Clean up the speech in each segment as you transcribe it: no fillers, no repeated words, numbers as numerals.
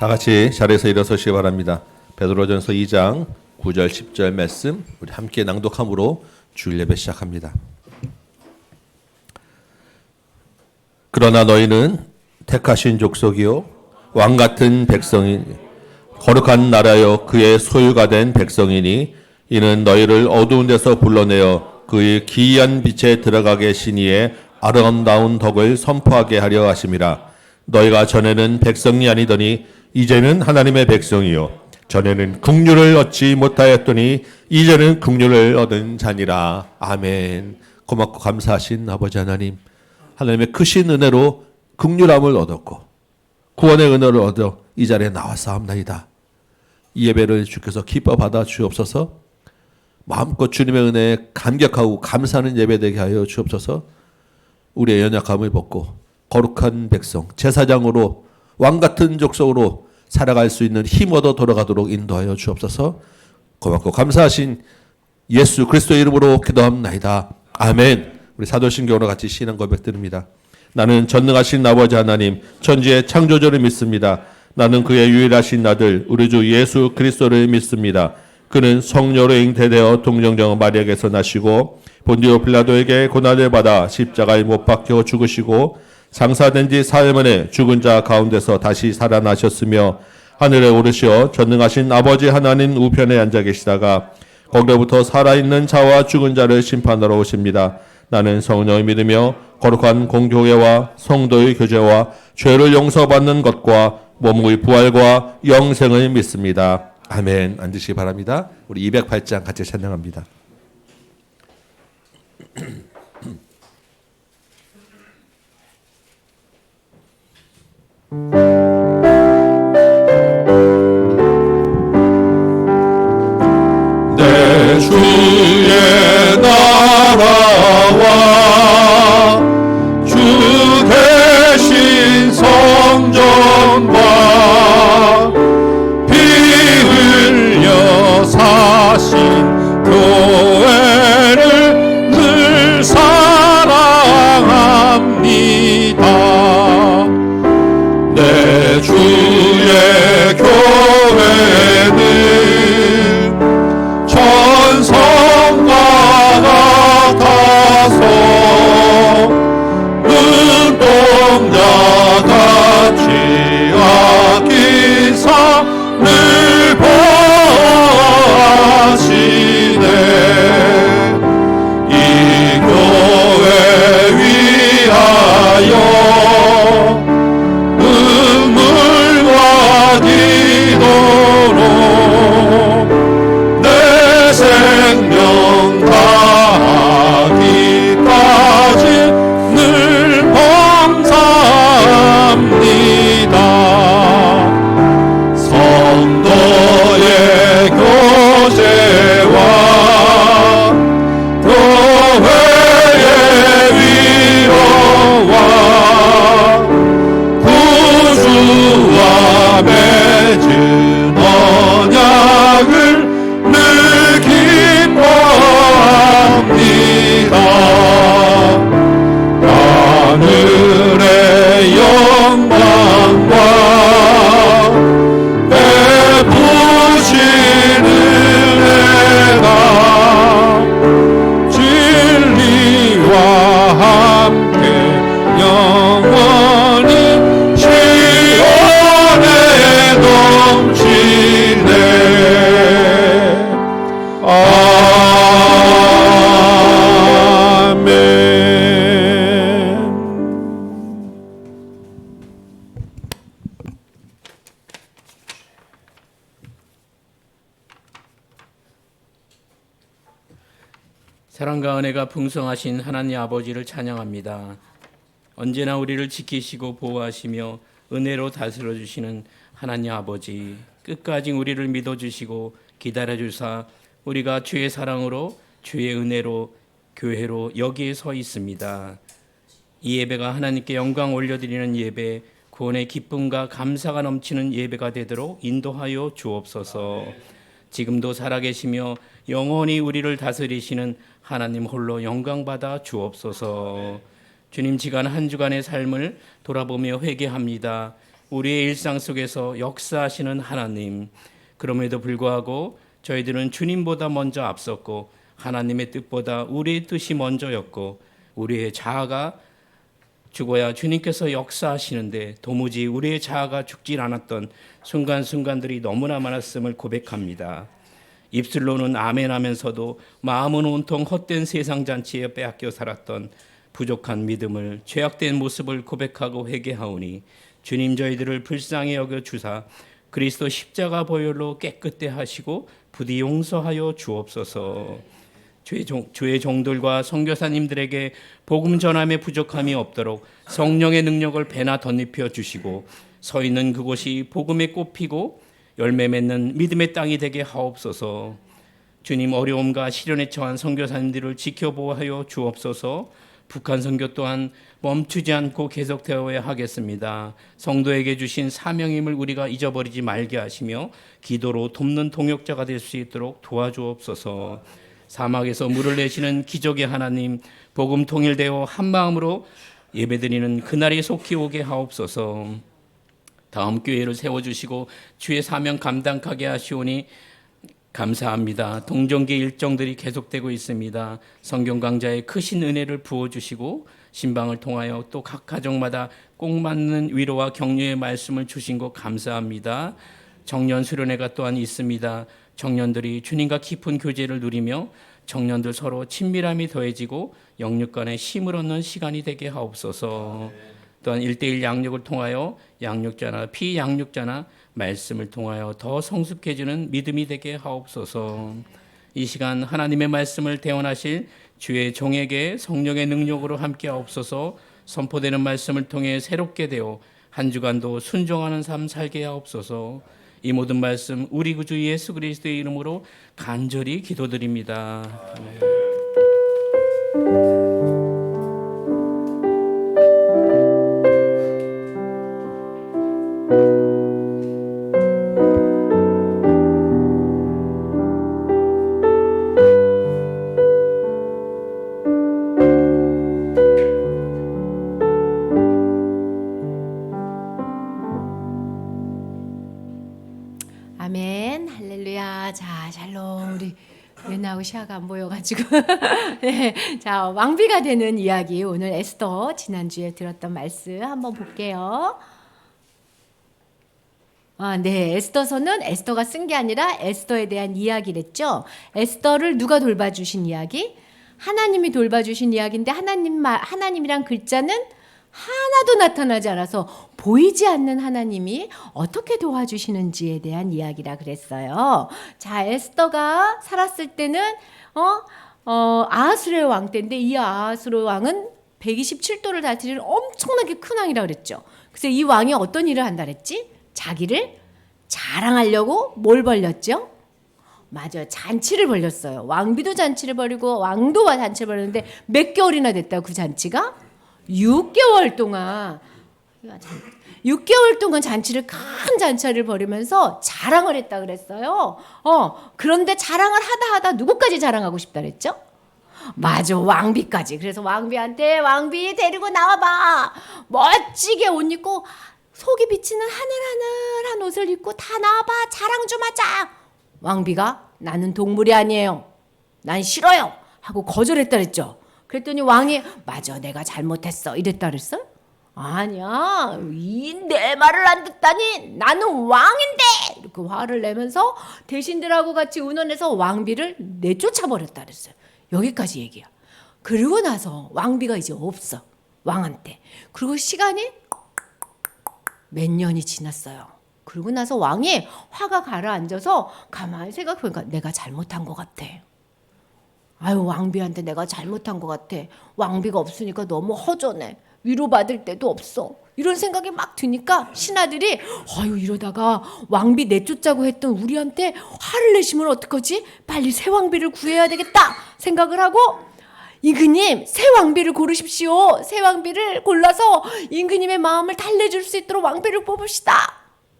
다 같이 자리에서 일어서시기 바랍니다. 베드로전서 2장 9절 10절 말씀 우리 함께 낭독함으로 주일 예배 시작합니다. 그러나 너희는 택하신 족속이요 왕 같은 백성이니 거룩한 나라여 그의 소유가 된 백성이니 이는 너희를 어두운 데서 불러내어 그의 기이한 빛에 들어가게 하시니에 아름다운 덕을 선포하게 하려 하심이라. 너희가 전에는 백성이 아니더니 이제는 하나님의 백성이요 전에는 긍휼을 얻지 못하였더니 이제는 긍휼을 얻은 자니라. 아멘. 고맙고 감사하신 아버지 하나님, 하나님의 크신 은혜로 긍휼함을 얻었고 구원의 은혜를 얻어 이 자리에 나와싸움나이다. 이 예배를 주께서 기뻐 받아 주옵소서. 마음껏 주님의 은혜에 감격하고 감사하는 예배 되게 하여 주옵소서. 우리의 연약함을 벗고 거룩한 백성, 제사장으로 왕같은 족속으로 살아갈 수 있는 힘 얻어 돌아가도록 인도하여 주옵소서. 고맙고 감사하신 예수 그리스도의 이름으로 기도합나이다. 아멘. 우리 사도신경으로 같이 신앙 고백드립니다. 나는 전능하신 아버지 하나님 천지의 창조주를 믿습니다. 나는 그의 유일하신 아들 우리 주 예수 그리스도를 믿습니다. 그는 성령으로 잉태되어 동정녀 마리아에게서 나시고 본디오 빌라도에게 고난을 받아 십자가에 못 박혀 죽으시고 장사된 지 사흘 만에 죽은 자 가운데서 다시 살아나셨으며 하늘에 오르시어 전능하신 아버지 하나님 우편에 앉아 계시다가 거기로부터 살아있는 자와 죽은 자를 심판하러 오십니다. 나는 성령을 믿으며 거룩한 공교회와 성도의 교제와 죄를 용서받는 것과 몸의 부활과 영생을 믿습니다. 아멘. 앉으시기 바랍니다. 우리 208장 같이 찬양합니다. 내 주의 나라와 주 계신 성전과 피 흘려 사신 교회를 늘 사랑합니다. 내 주의 교회는 천성과 같아서 눈동자 같이 아낀 삶을 보하시네. 이 교회 위하여 눈물과 기도로 내 생명 다하기까지 늘 봉사합니다. 성도의 교제와 교회의 위로와 구주와 맺은 언약을 늘 기뻐합니다. 하늘의 영광과 베푸시는 은혜가 진리와 함께 영원히 시온에 넘치네. 아멘. 사랑과 은혜가 풍성하신 하나님 아버지를 찬양합니다. 언제나 우리를 지키시고 보호하시며 은혜로 다스려 주시는 하나님 아버지, 끝까지 우리를 믿어주시고 기다려주사 우리가 주의 사랑으로 주의 은혜로 교회로 여기에 서 있습니다. 이 예배가 하나님께 영광 올려드리는 예배, 구원의 기쁨과 감사가 넘치는 예배가 되도록 인도하여 주옵소서. 지금도 살아계시며 영원히 우리를 다스리시는 하나님 홀로 영광받아 주옵소서. 주님, 지난 한 주간의 삶을 돌아보며 회개합니다. 우리의 일상 속에서 역사하시는 하나님. 그럼에도 불구하고 저희들은 주님보다 먼저 앞섰고 하나님의 뜻보다 우리의 뜻이 먼저였고 우리의 자아가 죽어야 주님께서 역사하시는데 도무지 우리의 자아가 죽질 않았던 순간순간들이 너무나 많았음을 고백합니다. 입술로는 아멘 하면서도 마음은 온통 헛된 세상잔치에 빼앗겨 살았던 부족한 믿음을, 죄악된 모습을 고백하고 회개하오니 주님 저희들을 불쌍히 여겨 주사 그리스도 십자가 보혈로 깨끗게 하시고 부디 용서하여 주옵소서. 주의 종들과 선교사님들에게 복음 전함에 부족함이 없도록 성령의 능력을 배나 덧입혀 주시고 서 있는 그곳이 복음에 꽃피고 열매 맺는 믿음의 땅이 되게 하옵소서. 주님 어려움과 시련에 처한 선교사님들을 지켜보호하여 주옵소서. 북한 선교 또한 멈추지 않고 계속되어야 하겠습니다. 성도에게 주신 사명임을 우리가 잊어버리지 말게 하시며 기도로 돕는 동역자가 될 수 있도록 도와주옵소서. 사막에서 물을 내시는 기적의 하나님, 복음 통일되어 한 마음으로 예배드리는 그날이 속히 오게 하옵소서. 다음 교회를 세워주시고 주의 사명 감당하게 하시오니 감사합니다. 동정기 일정들이 계속되고 있습니다. 성경 강좌에 크신 은혜를 부어주시고 신방을 통하여 또 각 가정마다 꼭 맞는 위로와 격려의 말씀을 주신 것 감사합니다. 청년 수련회가 또한 있습니다. 청년들이 주님과 깊은 교제를 누리며 청년들 서로 친밀함이 더해지고 영육 간의 힘을 얻는 시간이 되게 하옵소서. 또한 1:1 양육을 통하여 양육자나 피양육자나 말씀을 통하여 더 성숙해지는 믿음이 되게 하옵소서. 이 시간 하나님의 말씀을 대언하실 주의 종에게 성령의 능력으로 함께 하옵소서. 선포되는 말씀을 통해 새롭게 되어 한 주간도 순종하는 삶 살게 하옵소서. 이 모든 말씀 우리 구주 예수 그리스도의 이름으로 간절히 기도드립니다. 아멘. 아멘, 할렐루야. 자, 샬롬. 우리 웬나하고 시아가 안 보여가지고 네, 자, 왕비가 되는 이야기, 오늘 에스더 지난주에 들었던 말씀 한번 볼게요. 네, 에스더서는 에스더가 쓴 게 아니라 에스더에 대한 이야기랬죠. 에스더를 누가 돌봐주신 이야기? 하나님이 돌봐주신 이야기인데 하나님이란 글자는 하나도 나타나지 않아서 보이지 않는 하나님이 어떻게 도와주시는지에 대한 이야기라 그랬어요. 자, 에스더가 살았을 때는 아하스웨로 왕 때인데 이 아하스웨로 왕은 127도를 다스리는 엄청나게 큰 왕이라 그랬죠. 그래서 이 왕이 어떤 일을 한다 그랬지? 자기를 자랑하려고 뭘 벌렸죠? 맞아요. 잔치를 벌렸어요. 왕비도 잔치를 벌이고 왕도 잔치를 벌였는데 몇 개월이나 됐다 그 잔치가? 6개월 동안 잔치를 큰 잔치를 벌이면서 자랑을 했다 그랬어요. 그런데 자랑을 하다 누구까지 자랑하고 싶다 그랬죠? 맞아, 왕비까지. 그래서 왕비한테 왕비 데리고 나와봐. 멋지게 옷 입고 속이 비치는 하늘하늘한 옷을 입고 다 나와봐. 자랑 좀 하자. 왕비가 나는 동물이 아니에요. 난 싫어요. 하고 거절했다 그랬죠. 그랬더니 왕이 맞아, 내가 잘못했어. 이랬다 그랬어? 아니야, 내 말을 안 듣다니 나는 왕인데. 이렇게 화를 내면서 대신들하고 같이 의논해서 왕비를 내쫓아 버렸다 그랬어요. 여기까지 얘기야. 그리고 나서 왕비가 이제 없어, 왕한테. 그리고 시간이 몇 년이 지났어요. 그러고 나서 왕이 화가 가라앉아서 가만히 생각해보니까 내가 잘못한 것 같아. 아유, 왕비한테 내가 잘못한 것 같아. 왕비가 없으니까 너무 허전해. 위로받을 데도 없어. 이런 생각이 막 드니까 신하들이 아유, 이러다가 왕비 내쫓자고 했던 우리한테 화를 내시면 어떡하지? 빨리 새 왕비를 구해야 되겠다 생각을 하고, 임금님 새 왕비를 고르십시오. 새 왕비를 골라서 임금님의 마음을 달래줄 수 있도록 왕비를 뽑읍시다.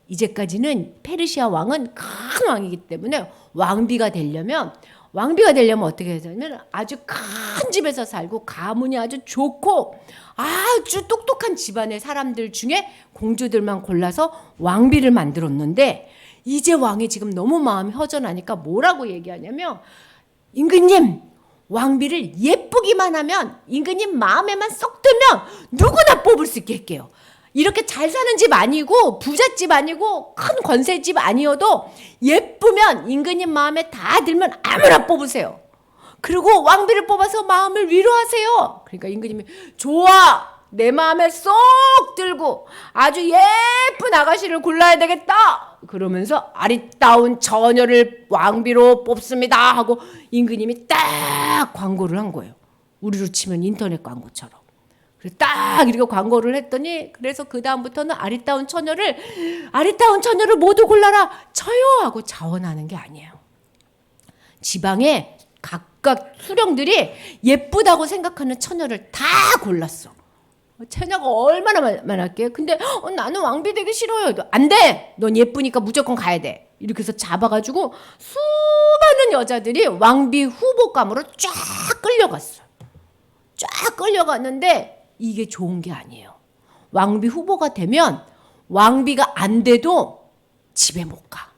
이제까지는 페르시아 왕은 큰 왕이기 때문에 왕비가 되려면 왕비가 되려면 어떻게 해야 되냐면 아주 큰 집에서 살고 가문이 아주 좋고 아주 똑똑한 집안의 사람들 중에 공주들만 골라서 왕비를 만들었는데 이제 왕이 지금 너무 마음이 허전하니까 뭐라고 얘기하냐면 임금님 왕비를 예쁘기만 하면 임금님 마음에만 쏙 들면 누구나 뽑을 수 있게 할게요. 이렇게 잘 사는 집 아니고 부잣집 아니고 큰 권세집 아니어도 예쁘면 임금님 마음에 다 들면 아무나 뽑으세요. 그리고 왕비를 뽑아서 마음을 위로하세요. 그러니까 임금님이 좋아 내 마음에 쏙 들고 아주 예쁜 아가씨를 골라야 되겠다. 그러면서 아리따운 처녀를 왕비로 뽑습니다 하고 임금님이 딱 광고를 한 거예요. 우리로 치면 인터넷 광고처럼. 그래서 딱 이렇게 광고를 했더니 그래서 그 다음부터는 아리따운 처녀를 모두 골라라 저요 하고 자원하는 게 아니에요. 지방에 각각 수령들이 예쁘다고 생각하는 처녀를 다 골랐어. 처녀가 얼마나 많았게. 근데 나는 왕비 되기 싫어요. 안 돼. 넌 예쁘니까 무조건 가야 돼. 이렇게 해서 잡아가지고 수많은 여자들이 왕비 후보감으로 쫙 끌려갔어. 쫙 끌려갔는데 이게 좋은 게 아니에요. 왕비 후보가 되면 왕비가 안 돼도 집에 못 가.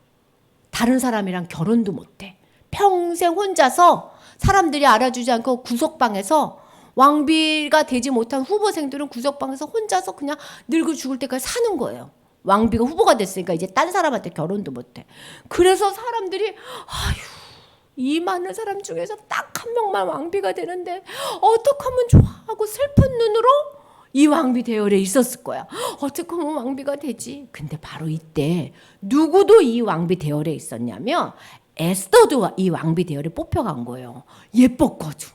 다른 사람이랑 결혼도 못 해. 평생 혼자서 사람들이 알아주지 않고 구석방에서 왕비가 되지 못한 후보생들은 구석방에서 혼자서 그냥 늙어 죽을 때까지 사는 거예요. 왕비가 후보가 됐으니까 이제 딴 사람한테 결혼도 못 해. 그래서 사람들이 아휴 이 많은 사람 중에서 딱 한 명만 왕비가 되는데 어떡하면 좋아 하고 슬픈 눈으로 이 왕비 대열에 있었을 거야. 어떻게 하면 왕비가 되지? 근데 바로 이때 누구도 이 왕비 대열에 있었냐면 에스더도 이 왕비 대열에 뽑혀간 거예요. 예뻤거든.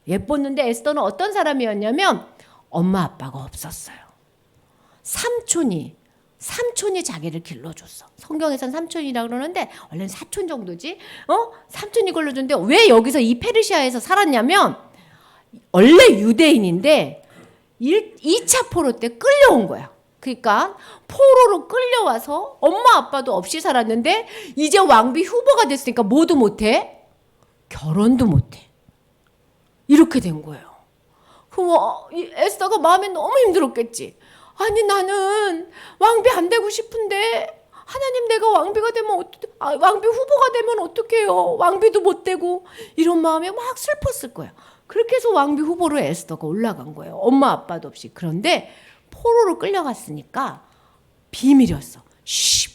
예뻤는데 에스더는 어떤 사람이었냐면 엄마 아빠가 없었어요. 삼촌이 자기를 길러줬어. 성경에선 삼촌이라고 그러는데 원래는 사촌 정도지. 삼촌이 길러줬는데 왜 여기서 이 페르시아에서 살았냐면 원래 유대인인데 2차 포로 때 끌려온 거야. 그러니까 포로로 끌려와서 엄마 아빠도 없이 살았는데 이제 왕비 후보가 됐으니까 뭐도 못해? 결혼도 못해. 이렇게 된 거예요. 그럼 에스더가 마음에 너무 힘들었겠지. 아니 나는 왕비 안 되고 싶은데 하나님 내가 왕비가 되면 왕비 후보가 되면 어떡해요. 왕비도 못 되고 이런 마음에 막 슬펐을 거야. 그렇게 해서 왕비 후보로 에스더가 올라간 거예요. 엄마 아빠도 없이. 그런데 포로로 끌려갔으니까 비밀이었어. 쉿.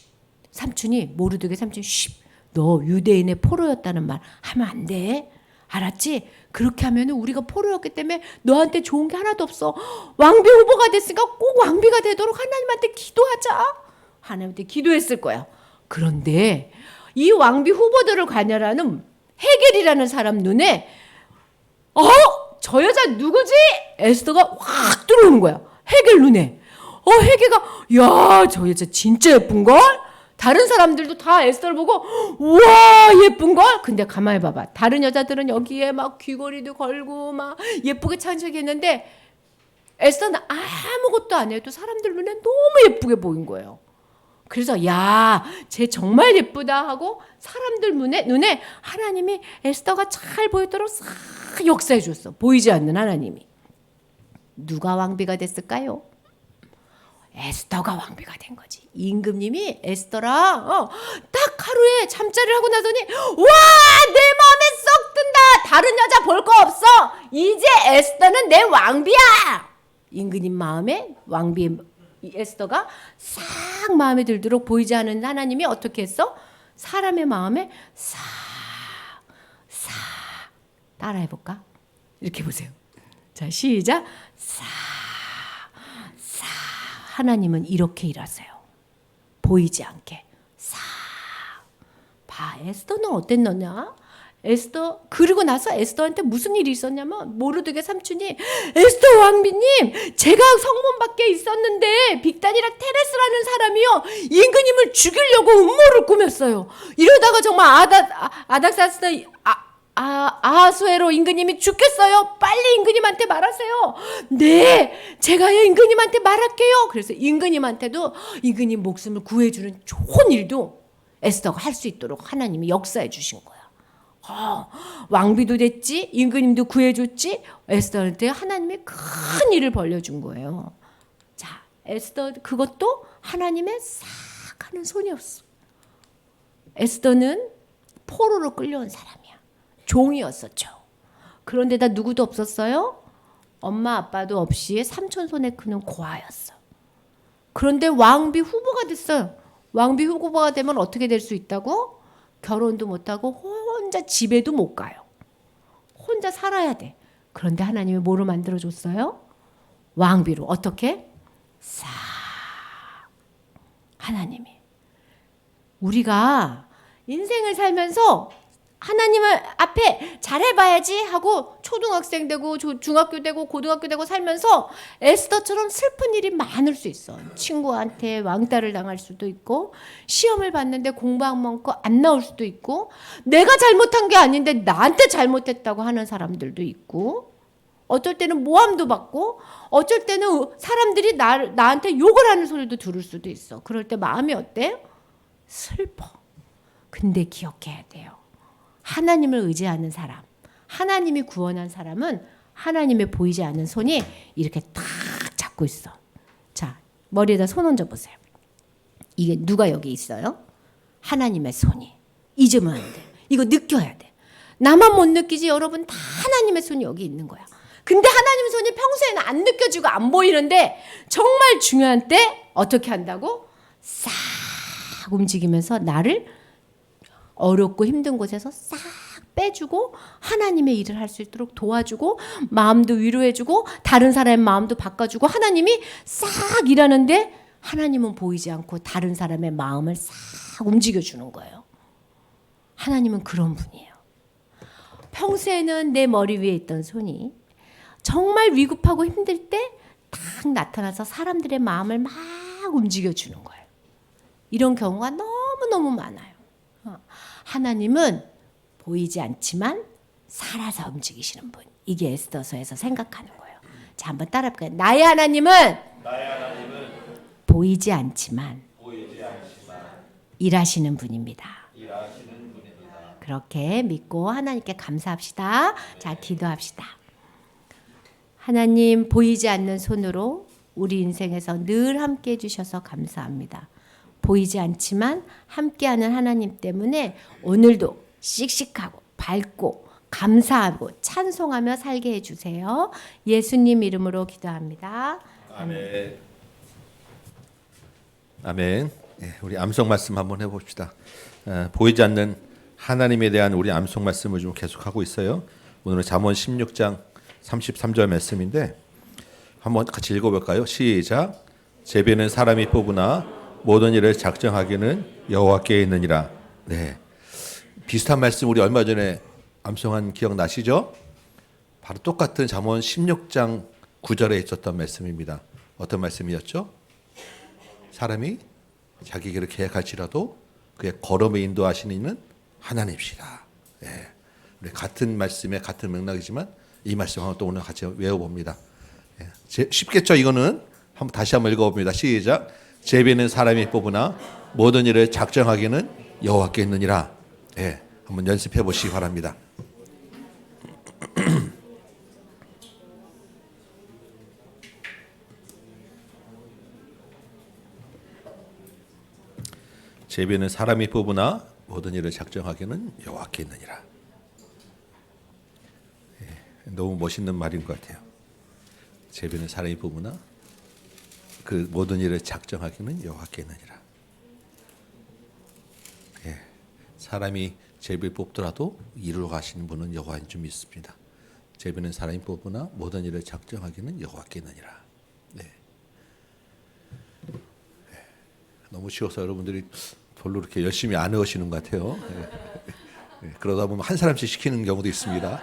삼촌이 모르드게 삼촌이 쉿. 너 유대인의 포로였다는 말 하면 안 돼. 알았지? 그렇게 하면 우리가 포로였기 때문에 너한테 좋은 게 하나도 없어. 왕비 후보가 됐으니까 꼭 왕비가 되도록 하나님한테 기도하자. 하나님한테 기도했을 거야. 그런데 이 왕비 후보들을 관여하는 헤겔이라는 사람 눈에 저 여자 누구지? 에스더가 확 들어오는 거야. 헤겔 눈에. 헤겔가 야, 저 여자 진짜 예쁜걸? 다른 사람들도 다 에스더를 보고 우와 예쁜걸? 근데 가만히 봐봐. 다른 여자들은 여기에 막 귀걸이도 걸고 막 예쁘게 찬식했는데 에스더는 아무것도 안 해도 사람들 눈에 너무 예쁘게 보인 거예요. 그래서 야, 쟤 정말 예쁘다 하고 사람들 눈에 하나님이 에스더가 잘 보이도록 싹 역사해 줬어. 보이지 않는 하나님이. 누가 왕비가 됐을까요? 에스더가 왕비가 된 거지. 임금님이 에스더랑 딱 하루에 잠자리를 하고 나더니 와, 내 마음에 쏙 든다. 다른 여자 볼 거 없어. 이제 에스더는 내 왕비야. 임금님 마음에 왕비 에스더가 싹 마음에 들도록 보이지 않는 하나님이 어떻게 했어? 사람의 마음에 싹 따라해볼까? 이렇게 보세요. 자, 시작. 싹 하나님은 이렇게 일하세요. 보이지 않게 싹. 봐, 에스더는 어땠느냐? 에스더 그리고 나서 에스더한테 무슨 일이 있었냐면 모르드게 삼촌이 에스더 왕비님 제가 성문 밖에 있었는데 빅단이라 테레스라는 사람이요 임금님을 죽이려고 음모를 꾸몄어요. 이러다가 정말 아닥사스 아하수에로 임금님이 죽겠어요. 빨리 임금님한테 말하세요. 네, 제가요 임금님한테 말할게요. 그래서 임금님한테도 임금님 목숨을 구해주는 좋은 일도 에스더가 할 수 있도록 하나님이 역사해 주신 거야. 왕비도 됐지, 임금님도 구해줬지. 에스더한테 하나님이 큰 일을 벌려준 거예요. 자, 에스더 그것도 하나님의 싹 하는 손이었어. 에스더는 포로로 끌려온 사람이야. 종이었었죠. 그런데다 누구도 없었어요. 엄마 아빠도 없이 삼촌 손에 크는 고아였어. 그런데 왕비 후보가 됐어요. 왕비 후보가 되면 어떻게 될 수 있다고? 결혼도 못하고 혼자 집에도 못 가요. 혼자 살아야 돼. 그런데 하나님이 뭐로 만들어줬어요? 왕비로. 어떻게? 싹. 하나님이. 우리가 인생을 살면서 하나님을 앞에 잘해봐야지 하고 초등학생 되고 중학교 되고 고등학교 되고 살면서 에스더처럼 슬픈 일이 많을 수 있어. 친구한테 왕따를 당할 수도 있고, 시험을 봤는데 공부 안 먹고 안 나올 수도 있고, 내가 잘못한 게 아닌데 나한테 잘못했다고 하는 사람들도 있고, 어쩔 때는 모함도 받고, 어쩔 때는 사람들이 나한테 욕을 하는 소리도 들을 수도 있어. 그럴 때 마음이 어때? 슬퍼. 근데 기억해야 돼요. 하나님을 의지하는 사람, 하나님이 구원한 사람은 하나님의 보이지 않는 손이 이렇게 딱 잡고 있어. 자, 머리에다 손 얹어 보세요. 이게 누가 여기 있어요? 하나님의 손이. 잊으면 안 돼. 이거 느껴야 돼. 나만 못 느끼지 여러분, 다 하나님의 손이 여기 있는 거야. 근데 하나님의 손이 평소에는 안 느껴지고 안 보이는데 정말 중요한 때 어떻게 한다고? 싹 움직이면서 나를 어렵고 힘든 곳에서 싹 빼주고 하나님의 일을 할 수 있도록 도와주고, 마음도 위로해주고, 다른 사람의 마음도 바꿔주고, 하나님이 싹 일하는데 하나님은 보이지 않고 다른 사람의 마음을 싹 움직여주는 거예요. 하나님은 그런 분이에요. 평소에는 내 머리 위에 있던 손이 정말 위급하고 힘들 때 딱 나타나서 사람들의 마음을 막 움직여주는 거예요. 이런 경우가 너무너무 많아요. 하나님은 보이지 않지만 살아서 움직이시는 분. 이게 에스더서에서 생각하는 거예요. 자, 한번 따라해볼까요? 나의 하나님은 보이지 않지만 일하시는 분입니다. 그렇게 믿고 하나님께 감사합시다. 자, 기도합시다. 하나님, 보이지 않는 손으로 우리 인생에서 늘 함께 해주셔서 감사합니다. 보이지 않지만 함께하는 하나님 때문에 오늘도 씩씩하고 밝고 감사하고 찬송하며 살게 해주세요. 예수님 이름으로 기도합니다. 아멘. 아멘. 예, 우리 암송 말씀 한번 해봅시다. 보이지 않는 하나님에 대한 우리 암송 말씀을 좀 계속하고 있어요. 오늘은 잠언 16장 33절 말씀인데 한번 같이 읽어볼까요? 시작. 제비는 사람이 뽑으나 모든 일을 작정하기는 여호와께 있느니라. 네, 비슷한 말씀 우리 얼마 전에 암송한 기억 나시죠? 바로 똑같은 잠언 16장 9절에 있었던 말씀입니다. 어떤 말씀이었죠? 사람이 자기 길을 계획할지라도 그의 걸음을 인도하시는 이는 하나님이시라. 네, 우리 같은 말씀의 같은 맥락이지만 이 말씀 한번 또 오늘 같이 외워봅니다. 네, 쉽겠죠? 이거는 다시 한번 읽어봅니다. 시작. 제비는 사람이 뽑으나 모든 일을 작정하기는 여호와께 있느니라. 예, 한번 연습해 보시기 바랍니다. 제비는 사람이 뽑으나 모든 일을 작정하기는 여호와께 있느니라. 예, 너무 멋있는 말인 것 같아요. 제비는 사람이 뽑으나 그 모든 일을 작정하기는 여호와께 있느니라. 예, 사람이 제비를 뽑더라도 이루어 가시는 분은 여호와인 줄 믿습니다. 제비는 사람이 뽑으나 모든 일을 작정하기는 여호와께 있느니라. 네. 예, 너무 쉬워서 여러분들이 별로 그렇게 열심히 안 해오시는 것 같아요. 예, 예, 그러다 보면 한 사람씩 시키는 경우도 있습니다.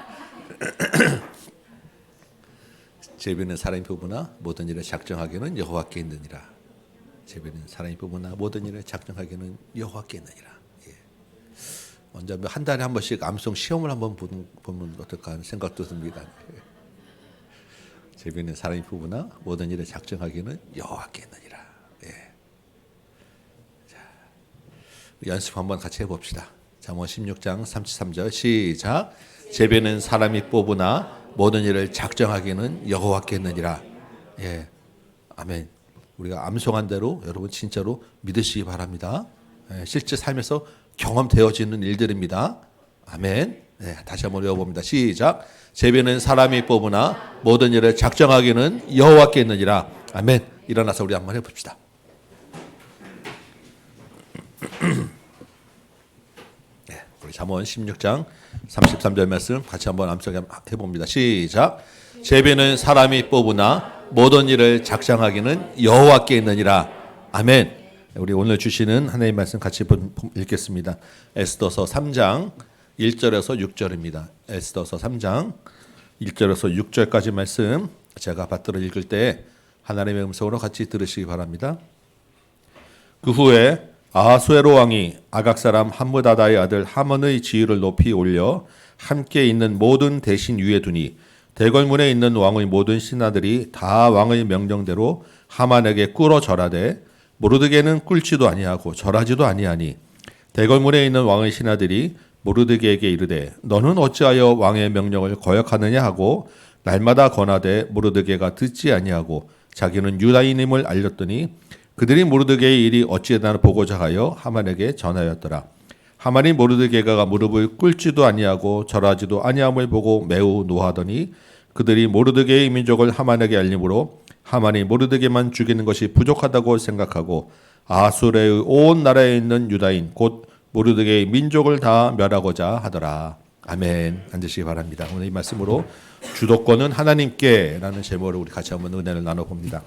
제비는 사람이 뽑으나 모든 일을 작정하기는 여호와께 있느니라. 제비는 사람이 뽑으나 모든 일을 작정하기는 여호와께 있느니라. 예. 먼저 한 달에 한 번씩 암송 시험을 한번 보면 어떨까 하는 생각도 듭니다. 예. 제비는 사람이 뽑으나 모든 일을 작정하기는 여호와께 있느니라. 예. 자, 연습 한번 같이 해봅시다. 잠언 16장 33절 시작. 제비는 사람이 뽑으나 모든 일을 작정하기는 여호와께 있느니라. 예, 아멘. 우리가 암송한 대로 여러분 진짜로 믿으시기 바랍니다. 예, 실제 삶에서 경험되어지는 일들입니다. 아멘. 네, 다시 한번 외워봅니다. 시작. 제비는 사람이 뽑으나 모든 일을 작정하기는 여호와께 있느니라. 아멘. 일어나서 우리 한번 해봅시다. 네, 우리 잠언 16장 33절 말씀 같이 한번 암송해봅니다. 시작. 제비는 사람이 뽑으나 모든 일을 작정하기는 여호와께 있느니라. 아멘. 우리 오늘 주시는 하나님의 말씀 같이 읽겠습니다. 에스더서 3장 1절에서 6절입니다. 에스더서 3장 1절에서 6절까지 말씀 제가 받들어 읽을 때 하나님의 음성으로 같이 들으시기 바랍니다. 그 후에 아하수에로 왕이 아각 사람 함므다다의 아들 하몬의 지위를 높이 올려 함께 있는 모든 대신 위에 두니 대궐문에 있는 왕의 모든 신하들이 다 왕의 명령대로 하만에게 꿇어 절하되 모르드게는 꿇지도 아니하고 절하지도 아니하니 대궐문에 있는 왕의 신하들이 모르드게에게 이르되 너는 어찌하여 왕의 명령을 거역하느냐 하고 날마다 권하되 모르드게가 듣지 아니하고 자기는 유다인임을 알렸더니 그들이 모르드게의 일이 어찌되나 보고자 하여 하만에게 전하였더라. 하만이 모르드게가 무릎을 꿇지도 아니하고 절하지도 아니함을 보고 매우 노하더니 그들이 모르드게의 민족을 하만에게 알림으로 하만이 모르드게만 죽이는 것이 부족하다고 생각하고 아수르의 온 나라에 있는 유다인 곧 모르드게의 민족을 다 멸하고자 하더라. 아멘. 앉으시기 바랍니다. 오늘 이 말씀으로 주도권은 하나님께라는 제목으로 우리 같이 한번 은혜를 나눠봅니다.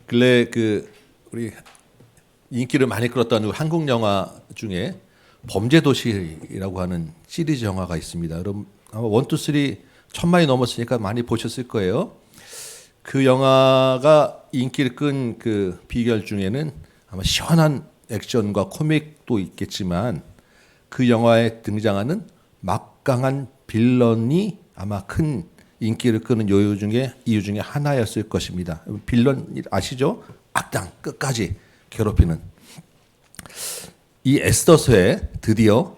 근래 우리 인기를 많이 끌었던 한국 영화 중에 범죄도시라고 하는 시리즈 영화가 있습니다. 여러분 아마 1, 2, 3 천만이 넘었으니까 많이 보셨을 거예요. 그 영화가 인기를 끈 그 비결 중에는 아마 시원한 액션과 코믹도 있겠지만 그 영화에 등장하는 막강한 빌런이 아마 큰 인기를 끄는 이유 중에 하나였을 것입니다. 빌런 아시죠? 악당 끝까지 괴롭히는. 이 에스더서에 드디어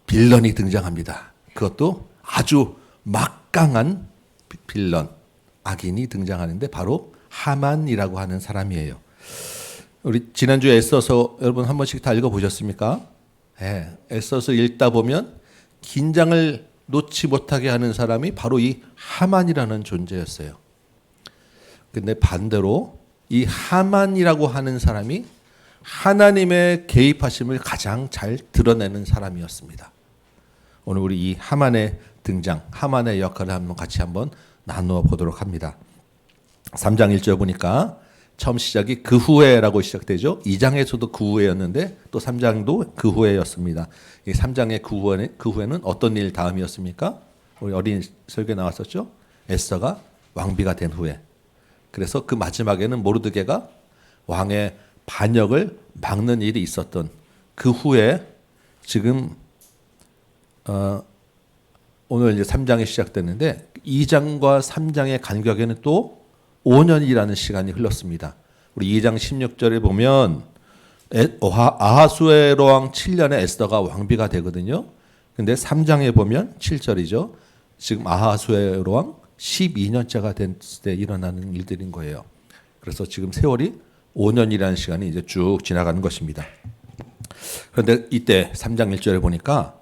빌런이 등장합니다. 그것도 아주 막강한 빌런, 악인이 등장하는데 바로 하만이라고 하는 사람이에요. 우리 지난주에 에스더서 여러분 한 번씩 다 읽어보셨습니까? 네, 에스더서 읽다 보면 긴장을 놓지 못하게 하는 사람이 바로 이 하만이라는 존재였어요. 근데 반대로 이 하만이라고 하는 사람이 하나님의 개입하심을 가장 잘 드러내는 사람이었습니다. 오늘 우리 이 하만의 등장, 하만의 역할을 같이 한번 나누어 보도록 합니다. 3장 1절 보니까 처음 시작이 그 후에라고 시작되죠. 2장에서도 그 후에였는데 또 3장도 그 후에였습니다. 이 3장의 그 후에는 어떤 일 다음이었습니까? 우리 어린 설교에 나왔었죠. 에스더가 왕비가 된 후에. 그래서 그 마지막에는 모르드게가 왕의 반역을 막는 일이 있었던 그 후에 지금 오늘 이제 3장이 시작됐는데 2장과 3장의 간격에는 또 5년이라는 시간이 흘렀습니다. 우리 2장 16절에 보면 아하수에로 왕 7년에 에스더가 왕비가 되거든요. 근데 3장에 보면 7절이죠. 지금 아하수에로 왕 12년째가 됐을 때 일어나는 일들인 거예요. 그래서 지금 세월이 5년이라는 시간이 이제 쭉 지나가는 것입니다. 그런데 이때 3장 1절에 보니까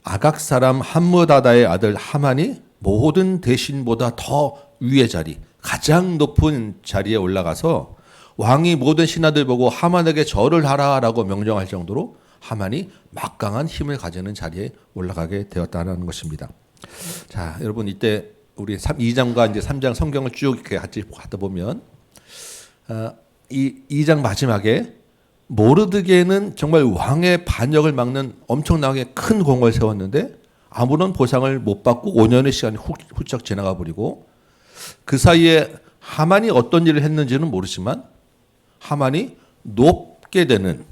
아각 사람 함므다다의 아들 하만이 모든 대신보다 더 위의 자리, 가장 높은 자리에 올라가서 왕이 모든 신하들 보고 하만에게 절을 하라라고 명령할 정도로 하만이 막강한 힘을 가지는 자리에 올라가게 되었다는 것입니다. 자, 여러분 이때 우리 2장과 이제 3장 성경을 쭉 이렇게 같이 하다 보면 이 2장 마지막에 모르드게는 정말 왕의 반역을 막는 엄청나게 큰 공을 세웠는데 아무런 보상을 못 받고 5년의 시간이 훌쩍 지나가 버리고 그 사이에 하만이 어떤 일을 했는지는 모르지만 하만이 높게 되는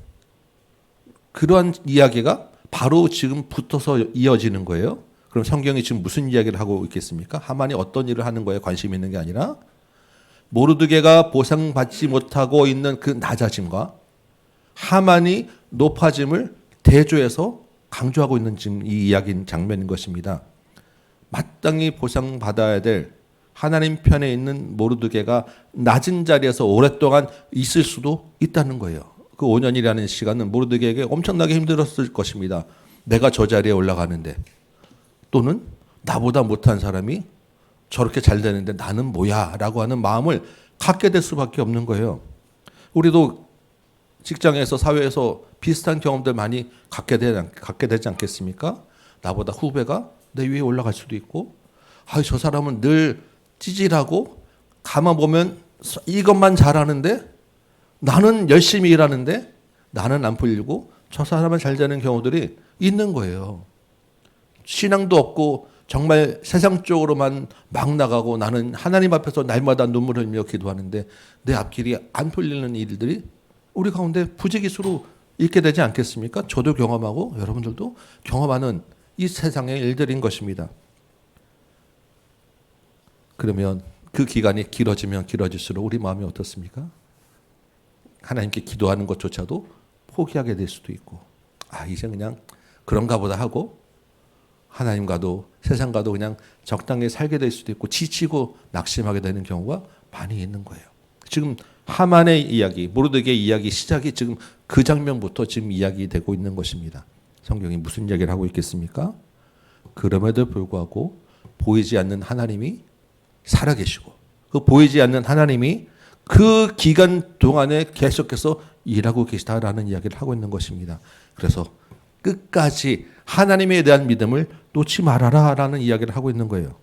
그러한 이야기가 바로 지금 붙어서 이어지는 거예요. 그럼 성경이 지금 무슨 이야기를 하고 있겠습니까? 하만이 어떤 일을 하는 거에 관심이 있는 게 아니라 모르드게가 보상받지 못하고 있는 그 낮아짐과 하만이 높아짐을 대조해서 강조하고 있는 지금 이 이야기 장면인 것입니다. 마땅히 보상받아야 될 하나님 편에 있는 모르드게가 낮은 자리에서 오랫동안 있을 수도 있다는 거예요. 그 5년이라는 시간은 모르드게에게 엄청나게 힘들었을 것입니다. 내가 저 자리에 올라가는데, 또는 나보다 못한 사람이 저렇게 잘 되는데 나는 뭐야? 라고 하는 마음을 갖게 될 수밖에 없는 거예요. 우리도 직장에서 사회에서 비슷한 경험들 많이 갖게 되지 않겠습니까? 나보다 후배가 내 위에 올라갈 수도 있고, 저 사람은 늘 찌질하고 가만 보면 이것만 잘하는데 나는 열심히 일하는데 나는 안 풀리고 저 사람은 잘 되는 경우들이 있는 거예요. 신앙도 없고 정말 세상 쪽으로만 막 나가고 나는 하나님 앞에서 날마다 눈물 흘리며 기도하는데 내 앞길이 안 풀리는 일들이 우리 가운데 부지기수로 있게 되지 않겠습니까? 저도 경험하고 여러분들도 경험하는 이 세상의 일들인 것입니다. 그러면 그 기간이 길어지면 길어질수록 우리 마음이 어떻습니까? 하나님께 기도하는 것조차도 포기하게 될 수도 있고, 이제 그냥 그런가 보다 하고 하나님과도 세상과도 그냥 적당히 살게 될 수도 있고 지치고 낙심하게 되는 경우가 많이 있는 거예요. 지금 하만의 이야기, 모르드게의 이야기 시작이 지금 그 장면부터 지금 이야기되고 있는 것입니다. 성경이 무슨 이야기를 하고 있겠습니까? 그럼에도 불구하고 보이지 않는 하나님이 살아계시고 그 보이지 않는 하나님이 그 기간 동안에 계속해서 일하고 계시다라는 이야기를 하고 있는 것입니다. 그래서 끝까지 하나님에 대한 믿음을 놓지 말아라라는 이야기를 하고 있는 거예요.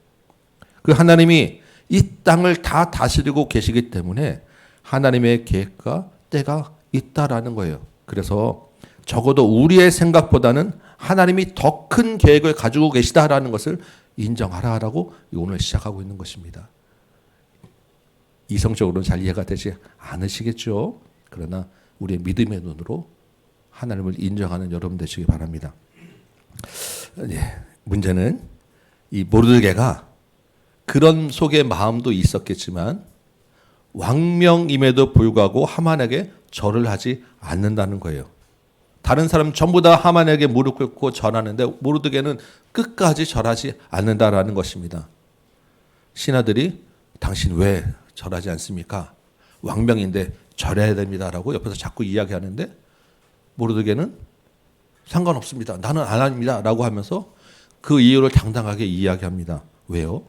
그 하나님이 이 땅을 다 다스리고 계시기 때문에 하나님의 계획과 때가 있다라는 거예요. 그래서 적어도 우리의 생각보다는 하나님이 더 큰 계획을 가지고 계시다라는 것을 인정하라라고 오늘 시작하고 있는 것입니다. 이성적으로는 잘 이해가 되지 않으시겠죠? 그러나 우리의 믿음의 눈으로 하나님을 인정하는 여러분 되시기 바랍니다. 문제는 이 모르드게가 그런 속에 마음도 있었겠지만 왕명임에도 불구하고 하만에게 절을 하지 않는다는 거예요. 다른 사람 전부 다 하만에게 무릎 꿇고 절하는데 모르드게는 끝까지 절하지 않는다라는 것입니다. 신하들이 당신 왜 절하지 않습니까? 왕명인데 절해야 됩니다라고 옆에서 자꾸 이야기하는데 모르드게는 상관없습니다. 나는 안 합니다라고 하면서 그 이유를 당당하게 이야기합니다. 왜요?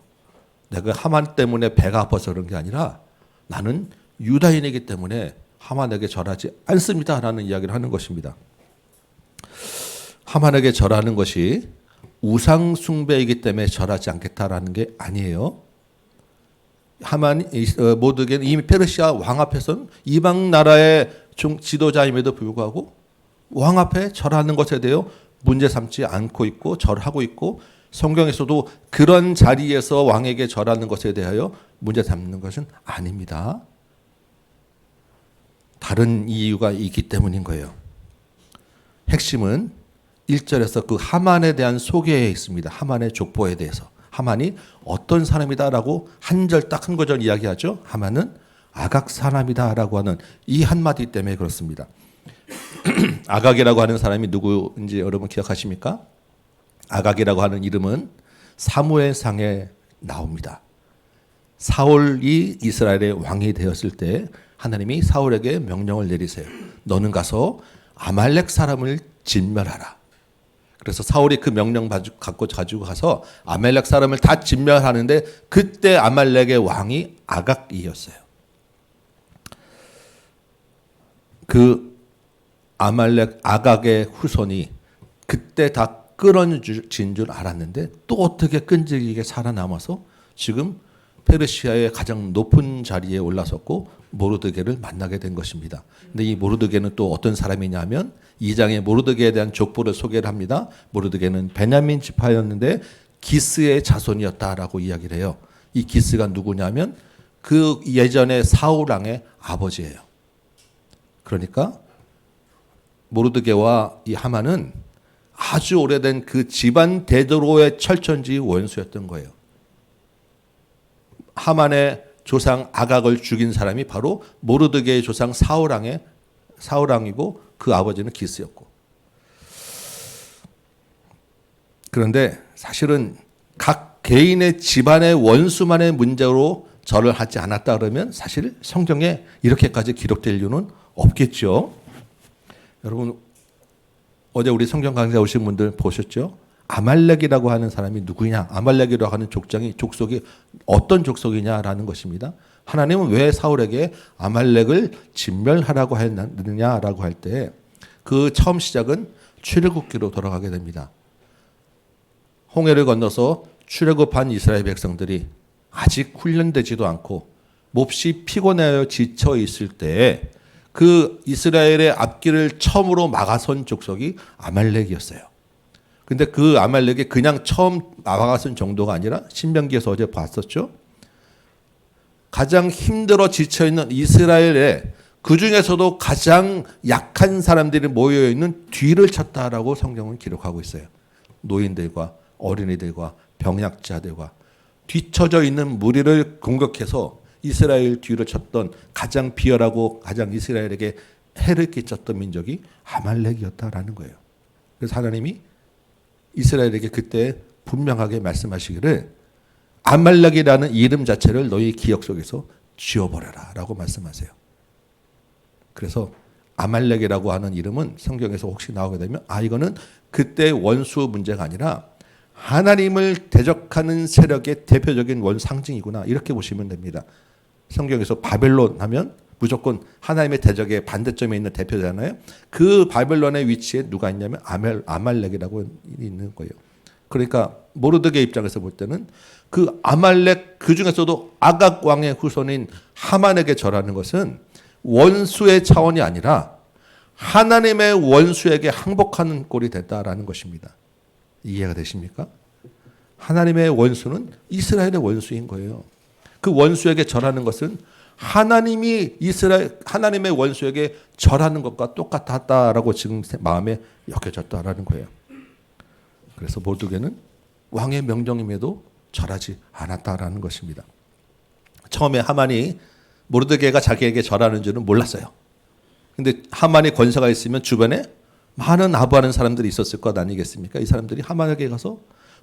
내가 하만 때문에 배가 아파서 그런 게 아니라 나는 유다인이기 때문에 하만에게 절하지 않습니다라는 이야기를 하는 것입니다. 하만에게 절하는 것이 우상 숭배이기 때문에 절하지 않겠다라는 게 아니에요. 모르드게는 이미 페르시아 왕 앞에서는 이방 나라의 지도자임에도 불구하고 왕 앞에 절하는 것에 대해 문제 삼지 않고 있고 절하고 있고 성경에서도 그런 자리에서 왕에게 절하는 것에 대하여 문제 삼는 것은 아닙니다. 다른 이유가 있기 때문인 거예요. 핵심은 1절에서 그 하만에 대한 소개에 있습니다. 하만의 족보에 대해서. 하만이 어떤 사람이다라고 한 절 딱 한 구절 이야기하죠. 하만은 아각 사람이다라고 하는 이 한마디 때문에 그렇습니다. 아각이라고 하는 사람이 누구인지 여러분 기억하십니까? 아각이라고 하는 이름은 사무엘상에 나옵니다. 사울이 이스라엘의 왕이 되었을 때 하나님이 사울에게 명령을 내리세요. 너는 가서 아말렉 사람을 진멸하라. 그래서 사울이 그 명령 가지고 가서 아말렉 사람을 다 진멸하는데 그때 아말렉의 왕이 아각이었어요. 그 아각의 후손이 그때 다 끊어진 줄 알았는데 또 어떻게 끈질기게 살아남아서 지금 페르시아의 가장 높은 자리에 올라섰고 모르드게를 만나게 된 것입니다. 근데 이 모르드게는 또 어떤 사람이냐면 2장에 모르드게에 대한 족보를 소개를 합니다. 모르드게는 베냐민 지파였는데 기스의 자손이었다라고 이야기를 해요. 이 기스가 누구냐면 그 예전에 사울 왕의 아버지예요. 그러니까 모르드게와 이 하만은 아주 오래된 그 집안 대도로의 철천지 원수였던 거예요. 하만의 조상 아각을 죽인 사람이 바로 모르드게의 조상 사울왕이고 그 아버지는 기스였고. 그런데 사실은 각 개인의 집안의 원수만의 문제로 절을 하지 않았다 그러면 사실 성경에 이렇게까지 기록될 이유는 없겠죠. 여러분 어제 우리 성경 강좌 오신 분들 보셨죠? 아말렉이라고 하는 사람이 누구냐? 아말렉이라고 하는 족속이 어떤 족속이냐라는 것입니다. 하나님은 왜 사울에게 아말렉을 진멸하라고 했느냐라고 할 때 그 처음 시작은 출애굽기로 돌아가게 됩니다. 홍해를 건너서 출애굽한 이스라엘 백성들이 아직 훈련되지도 않고 몹시 피곤하여 지쳐 있을 때에 그 이스라엘의 앞길을 처음으로 막아선 족속이 아말렉이었어요. 근데 그 아말렉이 그냥 처음 막아선 정도가 아니라 신명기에서 어제 봤었죠. 가장 힘들어 지쳐 있는 이스라엘의 그 중에서도 가장 약한 사람들이 모여 있는 뒤를 쳤다라고 성경은 기록하고 있어요. 노인들과 어린이들과 병약자들과 뒤처져 있는 무리를 공격해서 이스라엘 뒤를 쳤던 가장 비열하고 가장 이스라엘에게 해를 끼쳤던 민족이 아말렉이었다라는 거예요. 그래서 하나님이 이스라엘에게 그때 분명하게 말씀하시기를 아말렉이라는 이름 자체를 너희 기억 속에서 지워버려라 라고 말씀하세요. 그래서 아말렉이라고 하는 이름은 성경에서 혹시 나오게 되면 이거는 그때 원수 문제가 아니라 하나님을 대적하는 세력의 대표적인 상징이구나 이렇게 보시면 됩니다. 성경에서 바벨론 하면 무조건 하나님의 대적의 반대점에 있는 대표잖아요. 그 바벨론의 위치에 누가 있냐면 아말렉이라고 있는 거예요. 그러니까 모르드게 입장에서 볼 때는 그 아말렉 그 중에서도 아각 왕의 후손인 하만에게 절하는 것은 원수의 차원이 아니라 하나님의 원수에게 항복하는 꼴이 됐다라는 것입니다. 이해가 되십니까? 하나님의 원수는 이스라엘의 원수인 거예요. 그 원수에게 절하는 것은 하나님이 하나님의 원수에게 절하는 것과 똑같았다라고 지금 마음에 여겨졌다라는 거예요. 그래서 모르드게는 왕의 명령임에도 절하지 않았다라는 것입니다. 처음에 하만이 모르드게가 자기에게 절하는 줄은 몰랐어요. 근데 하만이 권세가 있으면 주변에 많은 아부하는 사람들이 있었을 것 아니겠습니까? 이 사람들이 하만에게 가서